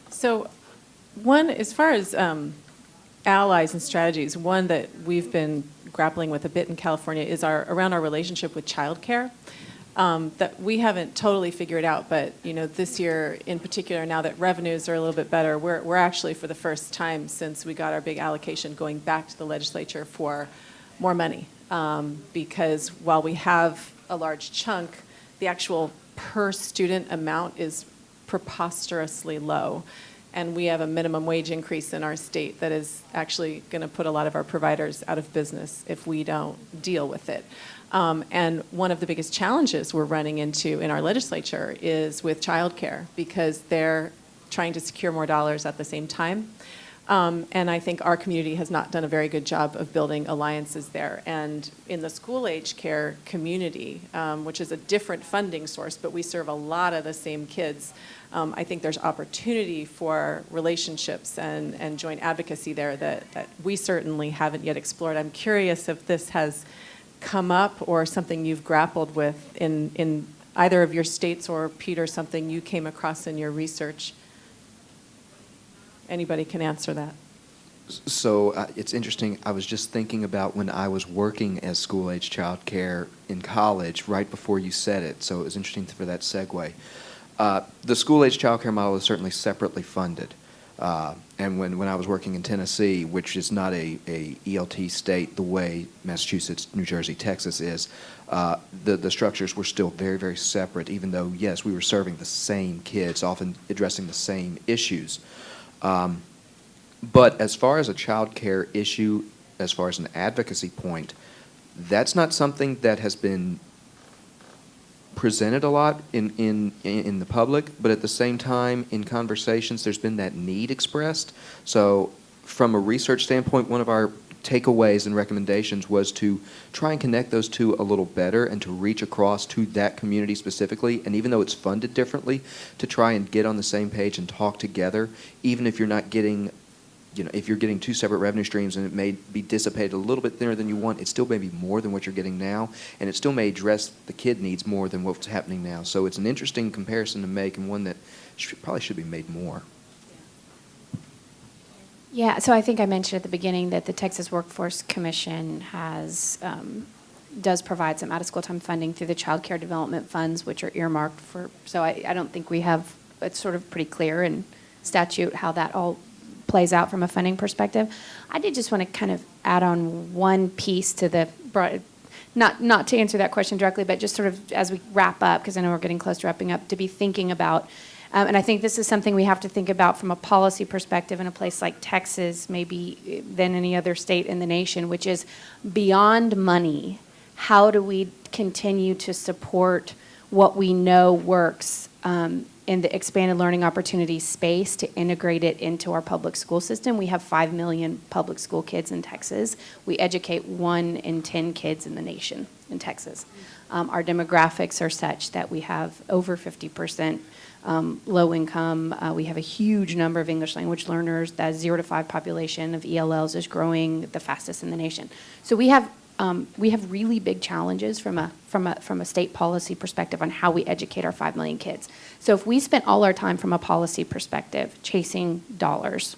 So one, as far as allies and strategies, one that we've been grappling with a bit in California is around our relationship with childcare. That we haven't totally figured out, but you know, this year in particular, now that revenues are a little bit better, we're actually for the first time since we got our big allocation going back to the legislature for more money, because while we have a large chunk, the actual per student amount is preposterously low. And we have a minimum wage increase in our state that is actually going to put a lot of our providers out of business if we don't deal with it. And one of the biggest challenges we're running into in our legislature is with childcare, because they're trying to secure more dollars at the same time. And I think our community has not done a very good job of building alliances there. And in the school-age care community, which is a different funding source, but we serve a lot of the same kids, I think there's opportunity for relationships and joint advocacy there that we certainly haven't yet explored. I'm curious if this has come up or something you've grappled with in either of your states, or, Peter, something you came across in your research. Anybody can answer that. So it's interesting. I was just thinking about when I was working as school-age childcare in college, right before you said it. So it was interesting for that segue. The school-age childcare model is certainly separately funded. And when I was working in Tennessee, which is not a ELT state the way Massachusetts, New Jersey, Texas is, the structures were still very, very separate, even though, yes, we were serving the same kids, often addressing the same issues. But as far as a child care issue, as far as an advocacy point, that's not something that has been presented a lot in the public, but at the same time, in conversations, there's been that need expressed. So from a research standpoint, one of our takeaways and recommendations was to try and connect those two a little better and to reach across to that community specifically. And even though it's funded differently, to try and get on the same page and talk together, even if you're not getting, if you're getting two separate revenue streams and it may be dissipated a little bit thinner than you want, it still may be more than what you're getting now, and it still may address the kid needs more than what's happening now. So it's an interesting comparison to make, and one that probably should be made more. Yeah, so I think I mentioned at the beginning that the Texas Workforce Commission does provide some out-of-school time funding through the Child Care Development Funds, which are earmarked for, so I don't think we have, it's sort of pretty clear in statute how that all plays out from a funding perspective. I did just want to kind of add on one piece to the, not to answer that question directly, but just sort of as we wrap up, because I know we're getting close to wrapping up, to be thinking about, and I think this is something we have to think about from a policy perspective in a place like Texas, maybe than any other state in the nation, which is beyond money, how do we continue to support what we know works in the expanded learning opportunity space to integrate it into our public school system? We have 5 million public school kids in Texas. We educate 1 in 10 kids in the nation in Texas. Our demographics are such that we have over 50% low income. We have a huge number of English language learners. That 0 to 5 population of ELLs is growing the fastest in the nation. So we have really big challenges from a state policy perspective on how we educate our 5 million kids. So if we spent all our time from a policy perspective chasing dollars,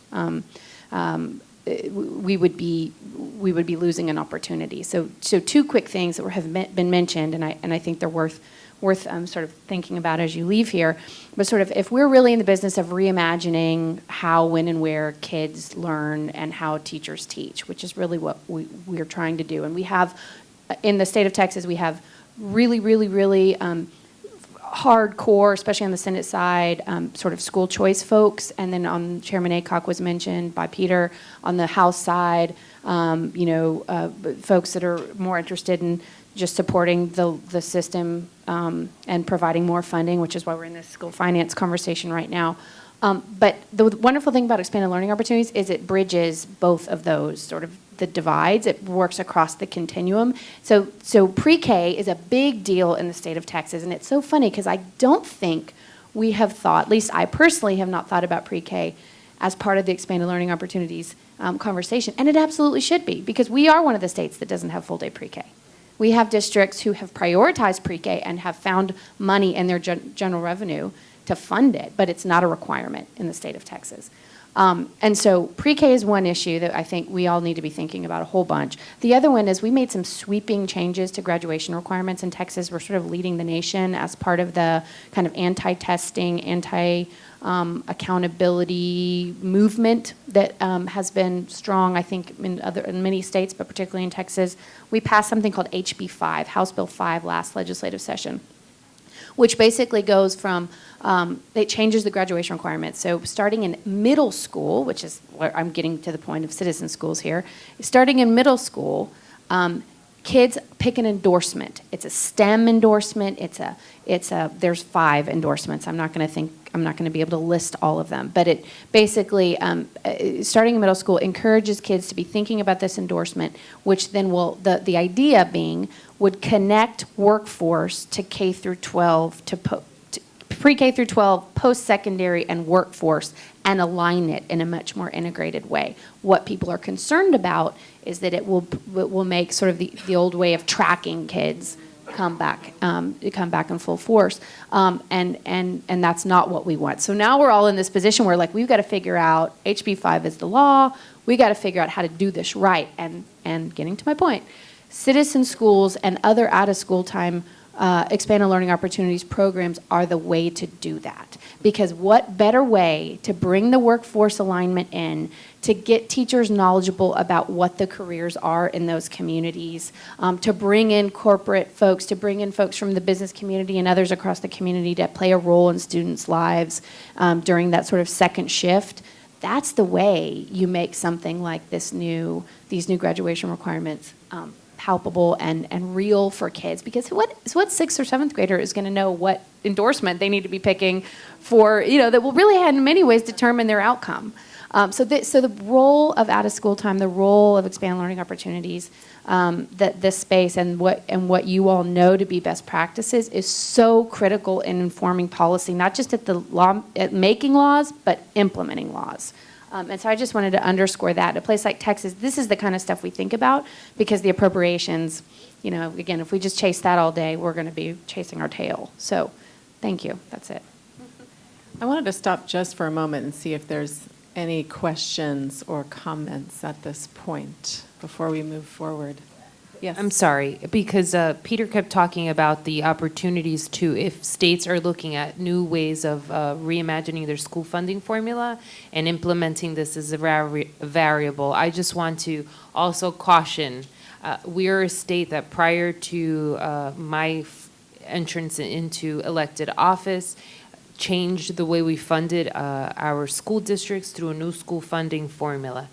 we would be losing an opportunity. So 2 quick things that have been mentioned, and I think they're worth sort of thinking about as you leave here. But sort of if we're really in the business of reimagining how, when, and where kids learn and how teachers teach, which is really what we're trying to do. And we have, in the state of Texas, we have really, really, really hardcore, especially on the Senate side, sort of school choice folks. And then on Chairman Aycock was mentioned by Peter, on the House side, folks that are more interested in just supporting the system and providing more funding, which is why we're in this school finance conversation right now. But the wonderful thing about expanded learning opportunities is it bridges both of those sort of the divides. It works across the continuum. So pre-K is a big deal in the state of Texas, and it's so funny because I don't think we have thought, at least I personally have not thought about pre-K as part of the expanded learning opportunities conversation, and it absolutely should be, because we are one of the states that doesn't have full-day pre-K. We have districts who have prioritized pre-K and have found money in their general revenue to fund it, but it's not a requirement in the state of Texas. And so pre-K is one issue that I think we all need to be thinking about a whole bunch. The other one is we made some sweeping changes to graduation requirements in Texas. We're sort of leading the nation as part of the kind of anti-testing, accountability movement that has been strong, I think, in many states, but particularly in Texas. We passed something called HB 5, House Bill 5, last legislative session, which basically goes from, it changes the graduation requirements. So starting in middle school, which is where I'm getting to the point of citizen schools here, starting in middle school, kids pick an endorsement. It's a STEM endorsement. There's 5 endorsements. I'm not going to be able to list all of them, but it basically, starting in middle school, encourages kids to be thinking about this endorsement, which then will, the idea being, would connect workforce to K through 12, to pre-K through 12, post-secondary, and workforce, and align it in a much more integrated way. What people are concerned about is that it will make sort of the old way of tracking kids come back in full force. And that's not what we want. So now we're all in this position where like we've got to figure out HB5 is the law. We got to figure out how to do this right. And getting to my point, citizen schools and other out-of-school time expanded learning opportunities programs are the way to do that. Because what better way to bring the workforce alignment in, to get teachers knowledgeable about what the careers are in those communities, to bring in corporate folks, to bring in folks from the business community and others across the community that play a role in students' lives during that sort of second shift. That's the way you make something like these new graduation requirements palpable and real for kids. Because what 6th or 7th grader is going to know what endorsement they need to be picking for, that will really in many ways determine their outcome. So the role of out-of-school time, the role of expanded learning opportunities, that this space and what you all know to be best practices is so critical in informing policy, not just at making laws, but implementing laws. And so I just wanted to underscore that. In a place like Texas, this is the kind of stuff we think about because the appropriations, again, if we just chase that all day, we're going to be chasing our tail. So thank you. That's it. I wanted to stop just for a moment and see if there's any questions or comments at this point before we move forward. Yes. I'm sorry, because Peter kept talking about the opportunities to, if states are looking at new ways of reimagining their school funding formula and implementing this as a variable. I just want to also caution, we are a state that prior to my entrance into elected office, changed the way we funded our school districts through a new school funding formula.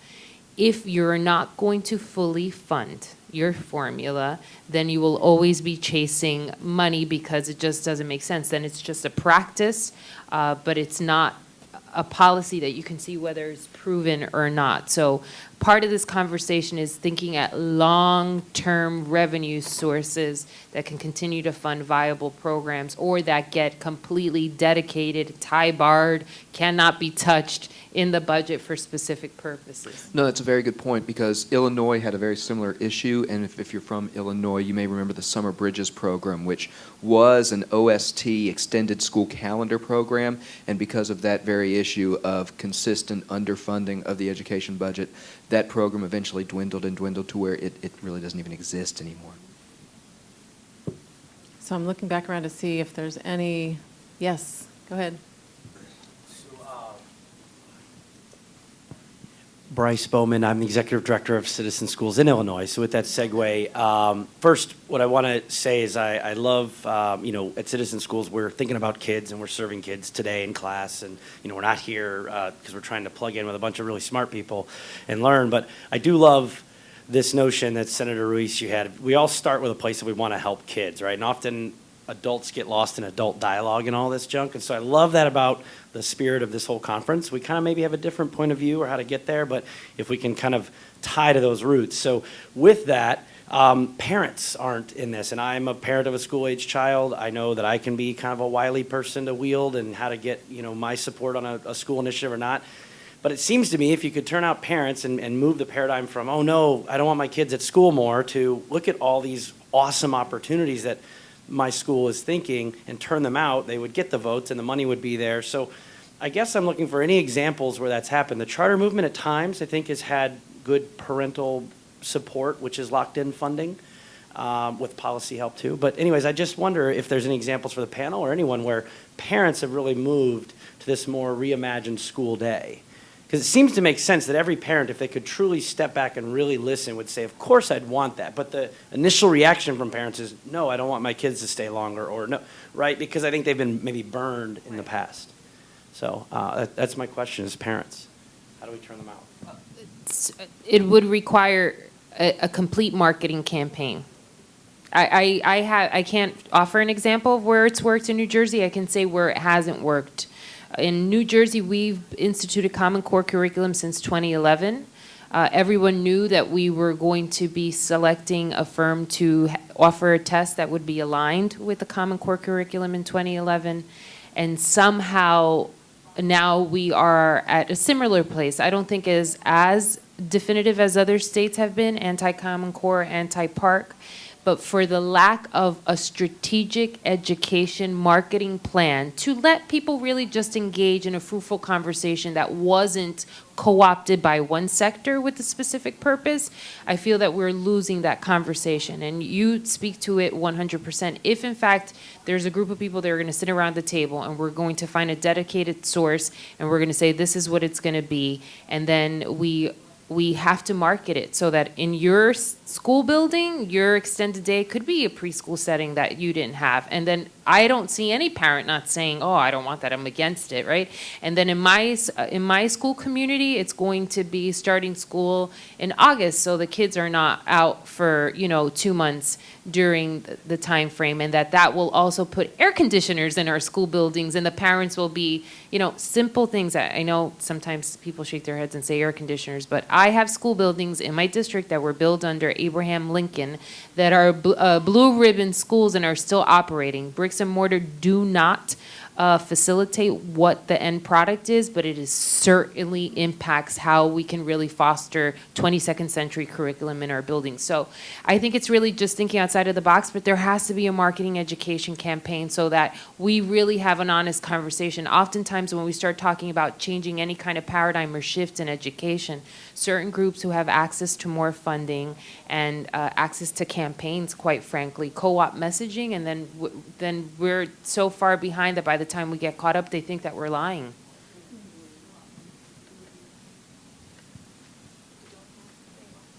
If you're not going to fully fund your formula, then you will always be chasing money because it just doesn't make sense. Then it's just a practice, but it's not a policy that you can see whether it's proven or not. So part of this conversation is thinking at long-term revenue sources that can continue to fund viable programs or that get completely dedicated, tie-barred, cannot be touched in the budget for specific purposes. No, that's a very good point because Illinois had a very similar issue, and if you're from Illinois, you may remember the Summer Bridges program, which was an OST extended school calendar program, and because of that very issue of consistent underfunding of the education budget, that program eventually dwindled to where it really doesn't even exist anymore. So I'm looking back around to see if there's any. Yes, go ahead. Bryce Bowman, I'm the Executive Director of Citizen Schools in Illinois. So with that segue, first, what I want to say is I love, at Citizen Schools, we're thinking about kids and we're serving kids today in class. And, we're not here because we're trying to plug in with a bunch of really smart people and learn. But I do love this notion that Senator Ruiz, you had. We all start with a place that we want to help kids, right? And often adults get lost in adult dialogue and all this junk. And so I love that about the spirit of this whole conference. We kind of maybe have a different point of view or how to get there, but if we can kind of tie to those roots. So with that, parents aren't in this, and I'm a parent of a school-age child. I know that I can be kind of a wily person to wield and how to get, my support on a school initiative or not. But it seems to me if you could turn out parents and move the paradigm from, oh no, I don't want my kids at school more, to look at all these awesome opportunities that my school is thinking and turn them out, they would get the votes and the money would be there. So I guess I'm looking for any examples where that's happened. The charter movement at times, I think, has had good parental support, which is locked in funding with policy help too. But anyways, I just wonder if there's any examples for the panel or anyone where parents have really moved to this more reimagined school day. Because it seems to make sense that every parent, if they could truly step back and really listen, would say, of course I'd want that. But the initial reaction from parents is, no, I don't want my kids to stay longer, or no, right? Because I think they've been maybe burned in the past. So that's my question as parents. How do we turn them out? It would require a complete marketing campaign. I can't offer an example of where it's worked in New Jersey. I can say where it hasn't worked. In New Jersey, we've instituted Common Core curriculum since 2011. Everyone knew that we were going to be selecting a firm to offer a test that would be aligned with the Common Core curriculum in 2011. And somehow now we are at a similar place. I don't think as definitive as other states have been, anti-Common Core, anti-PARC, but for the lack of a strategic education marketing plan to let people really just engage in a fruitful conversation that wasn't co-opted by one sector with a specific purpose, I feel that we're losing that conversation. And you speak to it 100%. If in fact there's a group of people that are going to sit around the table and we're going to find a dedicated source and we're going to say this is what it's going to be, and then we have to market it so that in your school building, your extended day could be a preschool setting that you didn't have. And then I don't see any parent not saying, oh, I don't want that, I'm against it, right? And then in my school community, it's going to be starting school in August, so the kids are not out for, 2 months during the time frame, and that will also put air conditioners in our school buildings, and the parents will be, simple things. I know sometimes people shake their heads and say air conditioners, but I have school buildings in my district that were built under Abraham Lincoln that are blue ribbon schools and are still operating. Bricks and mortar do not facilitate what the end product is, but it is certainly impacts how we can really foster 22nd century curriculum in our buildings. So I think it's really just thinking outside of the box, but there has to be a marketing education campaign so that we really have an honest conversation. Oftentimes when we start talking about changing any kind of paradigm or shift in education, certain groups who have access to more funding and access to campaigns, quite frankly, co-op messaging, and then we're so far behind that by the time we get caught up, they think that we're lying.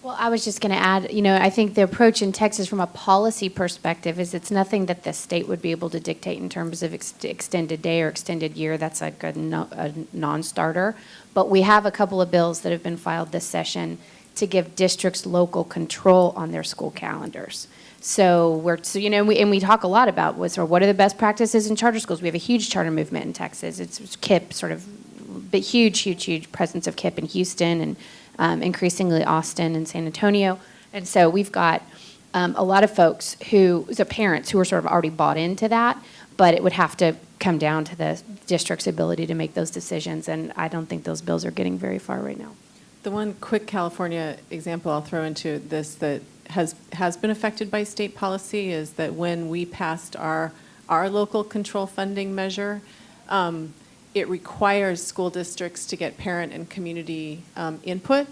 Well, I was just going to add, I think the approach in Texas from a policy perspective is it's nothing that the state would be able to dictate in terms of extended day or extended year. That's like a non-starter. But we have a couple of bills that have been filed this session to give districts local control on their school calendars. So we talk a lot about what are the best practices in charter schools. We have a huge charter movement in Texas. It's KIPP, sort of, but huge presence of KIPP in Houston and increasingly Austin and San Antonio. And so we've got a lot of folks the parents who are sort of already bought into that, but it would have to come down to the district's ability to make those decisions. And I don't think those bills are getting very far right now. The one quick California example I'll throw into this that has been affected by state policy is that when we passed our local control funding measure, it requires school districts to get parent and community input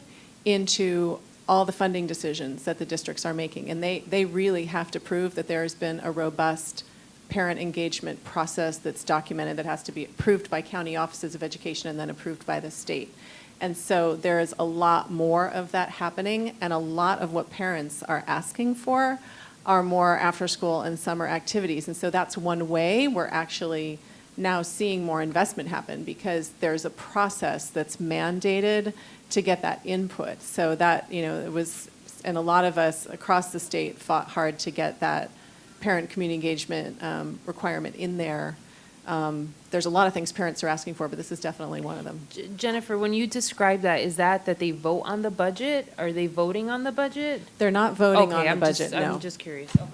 into all the funding decisions that the districts are making. And they really have to prove that there has been a robust parent engagement process that's documented that has to be approved by county offices of education and then approved by the state. And so there is a lot more of that happening, and a lot of what parents are asking for are more after-school and summer activities. And so that's one way we're actually now seeing more investment happen, because there's a process that's mandated to get that input. So that, it was, and a lot of us across the state fought hard to get that parent community engagement requirement in there. There's a lot of things parents are asking for, but this is definitely one of them. Jennifer, when you describe that, is that they vote on the budget? Are they voting on the budget? They're not voting on the budget, no. I'm just curious. Okay.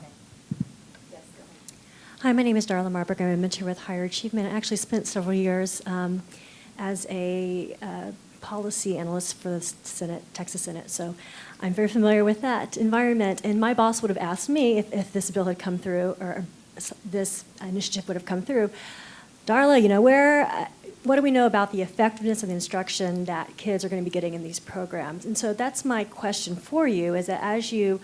Hi, my name is Darla Marburg. I'm a mentor with Higher Achievement. I actually spent several years as a policy analyst for the Senate, Texas Senate, so I'm very familiar with that environment. And my boss would have asked me if this bill had come through, or this initiative would have come through, Darla, what do we know about the effectiveness of the instruction that kids are going to be getting in these programs? And so that's my question for you, is that as you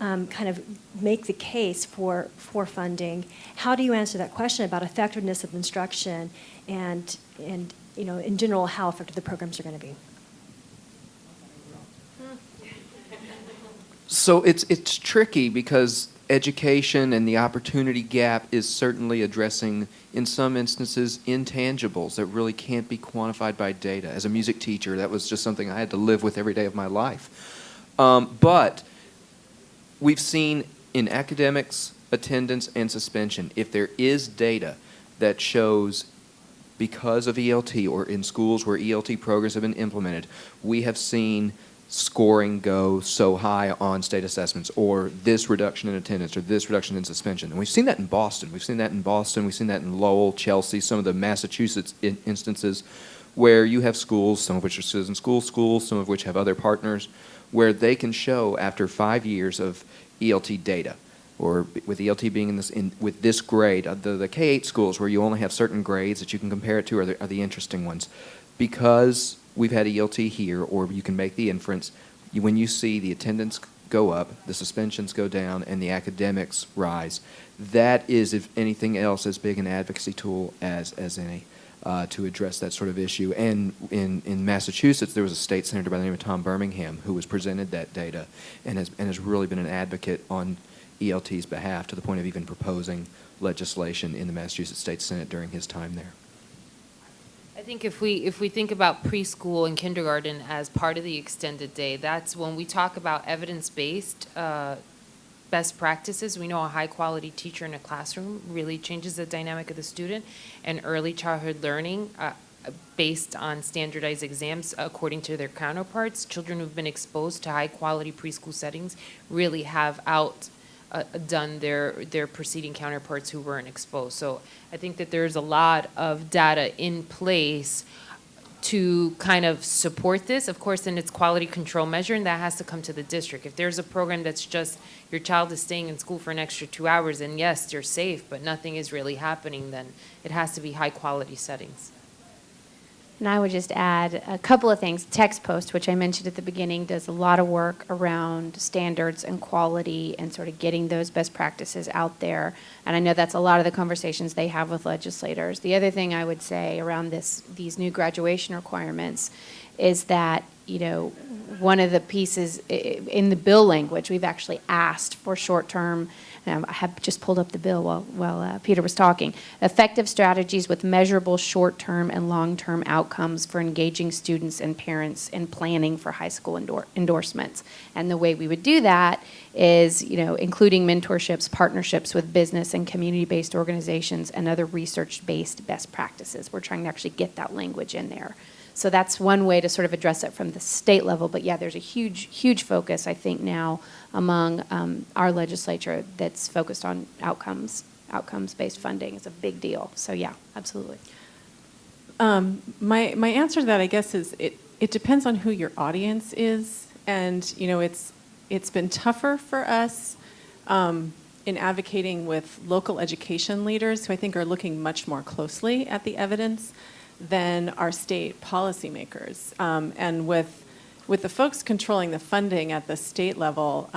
kind of make the case for funding, how do you answer that question about effectiveness of instruction and in general, how effective the programs are going to be? So it's tricky because education and the opportunity gap is certainly addressing, in some instances, intangibles that really can't be quantified by data. As a music teacher, that was just something I had to live with every day of my life. But we've seen in academics, attendance, and suspension, if there is data that shows because of ELT or in schools where ELT programs have been implemented, we have seen scoring go so high on state assessments, or this reduction in attendance, or this reduction in suspension. And we've seen that in Boston. We've seen that in Lowell, Chelsea, some of the Massachusetts instances where you have schools, some of which are citizen schools, some of which have other partners, where they can show after 5 years of ELT data or with ELT being with this grade, the K-8 schools where you only have certain grades that you can compare it to are the interesting ones. Because we've had ELT here, or you can make the inference, when you see the attendance go up, the suspensions go down, and the academics rise, that is, if anything else, as big an advocacy tool as any to address that sort of issue. And in Massachusetts, there was a state senator by the name of Tom Birmingham who was presented that data and has really been an advocate on ELT's behalf to the point of even proposing legislation in the Massachusetts State Senate during his time there. I think if we think about preschool and kindergarten as part of the extended day, that's when we talk about evidence-based best practices. We know a high-quality teacher in a classroom really changes the dynamic of the student, and early childhood learning based on standardized exams according to their counterparts. Children who've been exposed to high-quality preschool settings really have done their preceding counterparts who weren't exposed. So I think that there's a lot of data in place to kind of support this. Of course, then it's quality control measure, and that has to come to the district. If there's a program that's just your child is staying in school for an extra 2 hours, and yes, they're safe, but nothing is really happening, then it has to be high-quality settings. And I would just add a couple of things. TextPost, which I mentioned at the beginning, does a lot of work around standards and quality and sort of getting those best practices out there. And I know that's a lot of the conversations they have with legislators. The other thing I would say around these new graduation requirements is that, one of the pieces in the bill language, we've actually asked for short-term, I have just pulled up the bill while Peter was talking, effective strategies with measurable short-term and long-term outcomes for engaging students and parents in planning for high school endorsements. And the way we would do that is, including mentorships, partnerships with business and community-based organizations, and other research-based best practices. We're trying to actually get that language in there. So that's one way to sort of address it from the state level. But yeah, there's a huge focus, I think, now among our legislature that's focused on outcomes-based funding. It's a big deal. So yeah, absolutely. My answer to that, I guess, is it depends on who your audience is. And, it's been tougher for us in advocating with local education leaders who I think are looking much more closely at the evidence than our state policymakers. And with the folks controlling the funding at the state level,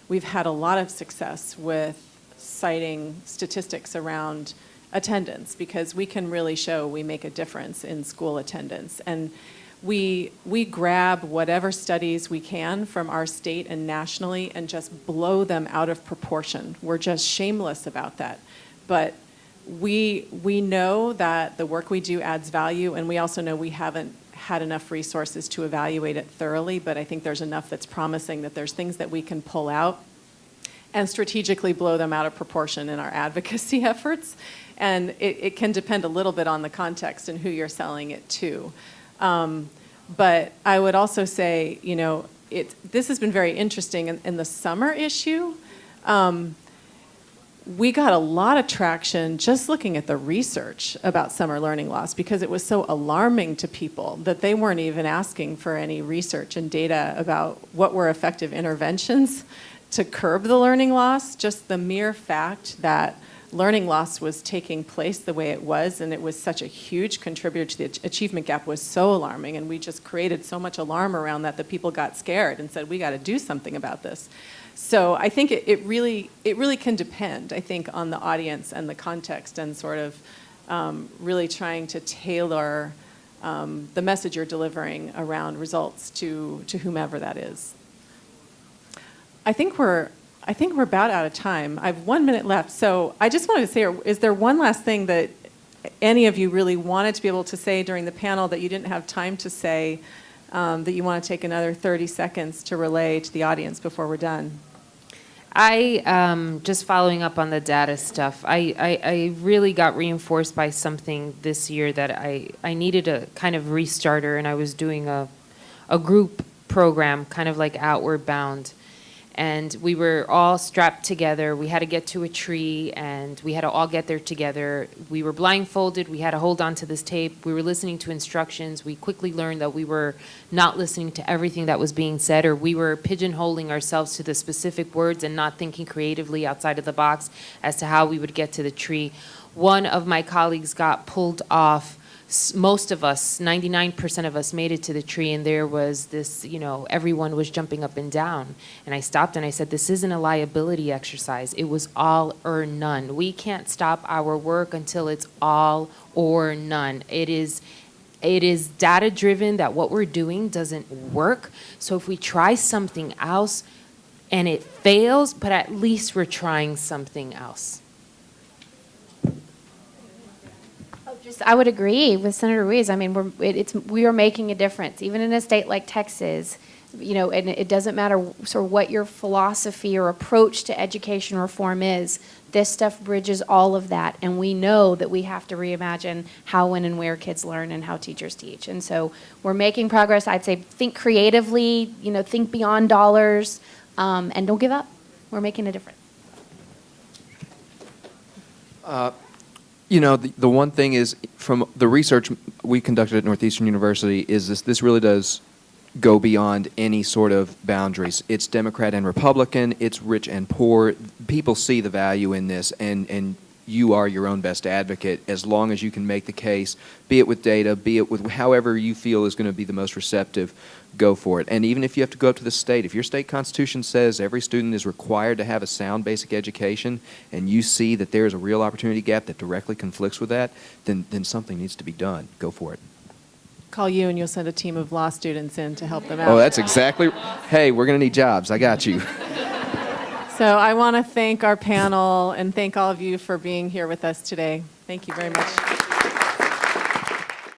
we've had a lot of success with citing statistics around attendance because we can really show we make a difference in school attendance. And we grab whatever studies we can from our state and nationally and just blow them out of proportion. We're just shameless about that. But we know that the work we do adds value, and we also know we haven't had enough resources to evaluate it thoroughly, but I think there's enough that's promising that there's things that we can pull out and strategically blow them out of proportion in our advocacy efforts. And it can depend a little bit on the context and who you're selling it to. But I would also say, this has been very interesting in the summer issue. We got a lot of traction just looking at the research about summer learning loss because it was so alarming to people that they weren't even asking for any research and data about what were effective interventions to curb the learning loss. Just the mere fact that learning loss was taking place the way it was, and it was such a huge contributor to the achievement gap, was so alarming, and we just created so much alarm around that people got scared and said, we got to do something about this. So I think it really can depend, I think, on the audience and the context and sort of really trying to tailor the message you're delivering around results to whomever that is. I think we're about out of time. I have 1 minute left. So I just wanted to say, is there one last thing that any of you really wanted to be able to say during the panel that you didn't have time to say that you want to take another 30 seconds to relay to the audience before we're done? Just following up on the data stuff, I really got reinforced by something this year that I needed a kind of restarter, and I was doing a group program, kind of like Outward Bound. And we were all strapped together. We had to get to a tree, and we had to all get there together. We were blindfolded. We had to hold on to this tape. We were listening to instructions. We quickly learned that we were not listening to everything that was being said, or we were pigeonholing ourselves to the specific words and not thinking creatively outside of the box as to how we would get to the tree. One of my colleagues got pulled off. Most of us, 99% of us, made it to the tree, and there was this, everyone was jumping up and down. And I stopped and I said, this isn't a liability exercise. It was all or none. We can't stop our work until it's all or none. It is data driven that what we're doing doesn't work. So if we try something else and it fails, but at least we're trying something else. I would agree with Senator Ruiz. I mean, we are making a difference, even in a state like Texas. And it doesn't matter sort of what your philosophy or approach to education reform is. This stuff bridges all of that, and we know that we have to reimagine how, when, and where kids learn and how teachers teach. And so we're making progress. I'd say think creatively. Think beyond dollars, and don't give up. We're making a difference. The one thing is, from the research we conducted at Northeastern University, is this really does go beyond any sort of boundaries. It's Democrat and Republican, it's rich and poor. People see the value in this, and you are your own best advocate as long as you can make the case, be it with data, be it with however you feel is going to be the most receptive, go for it. And even if you have to go up to the state, if your state constitution says every student is required to have a sound basic education, and you see that there is a real opportunity gap that directly conflicts with that, then something needs to be done. Go for it. Call you and you'll send a team of law students in to help them out. Oh, that's exactly. Hey, we're going to need jobs. I got you. So I want to thank our panel and thank all of you for being here with us today. Thank you very much.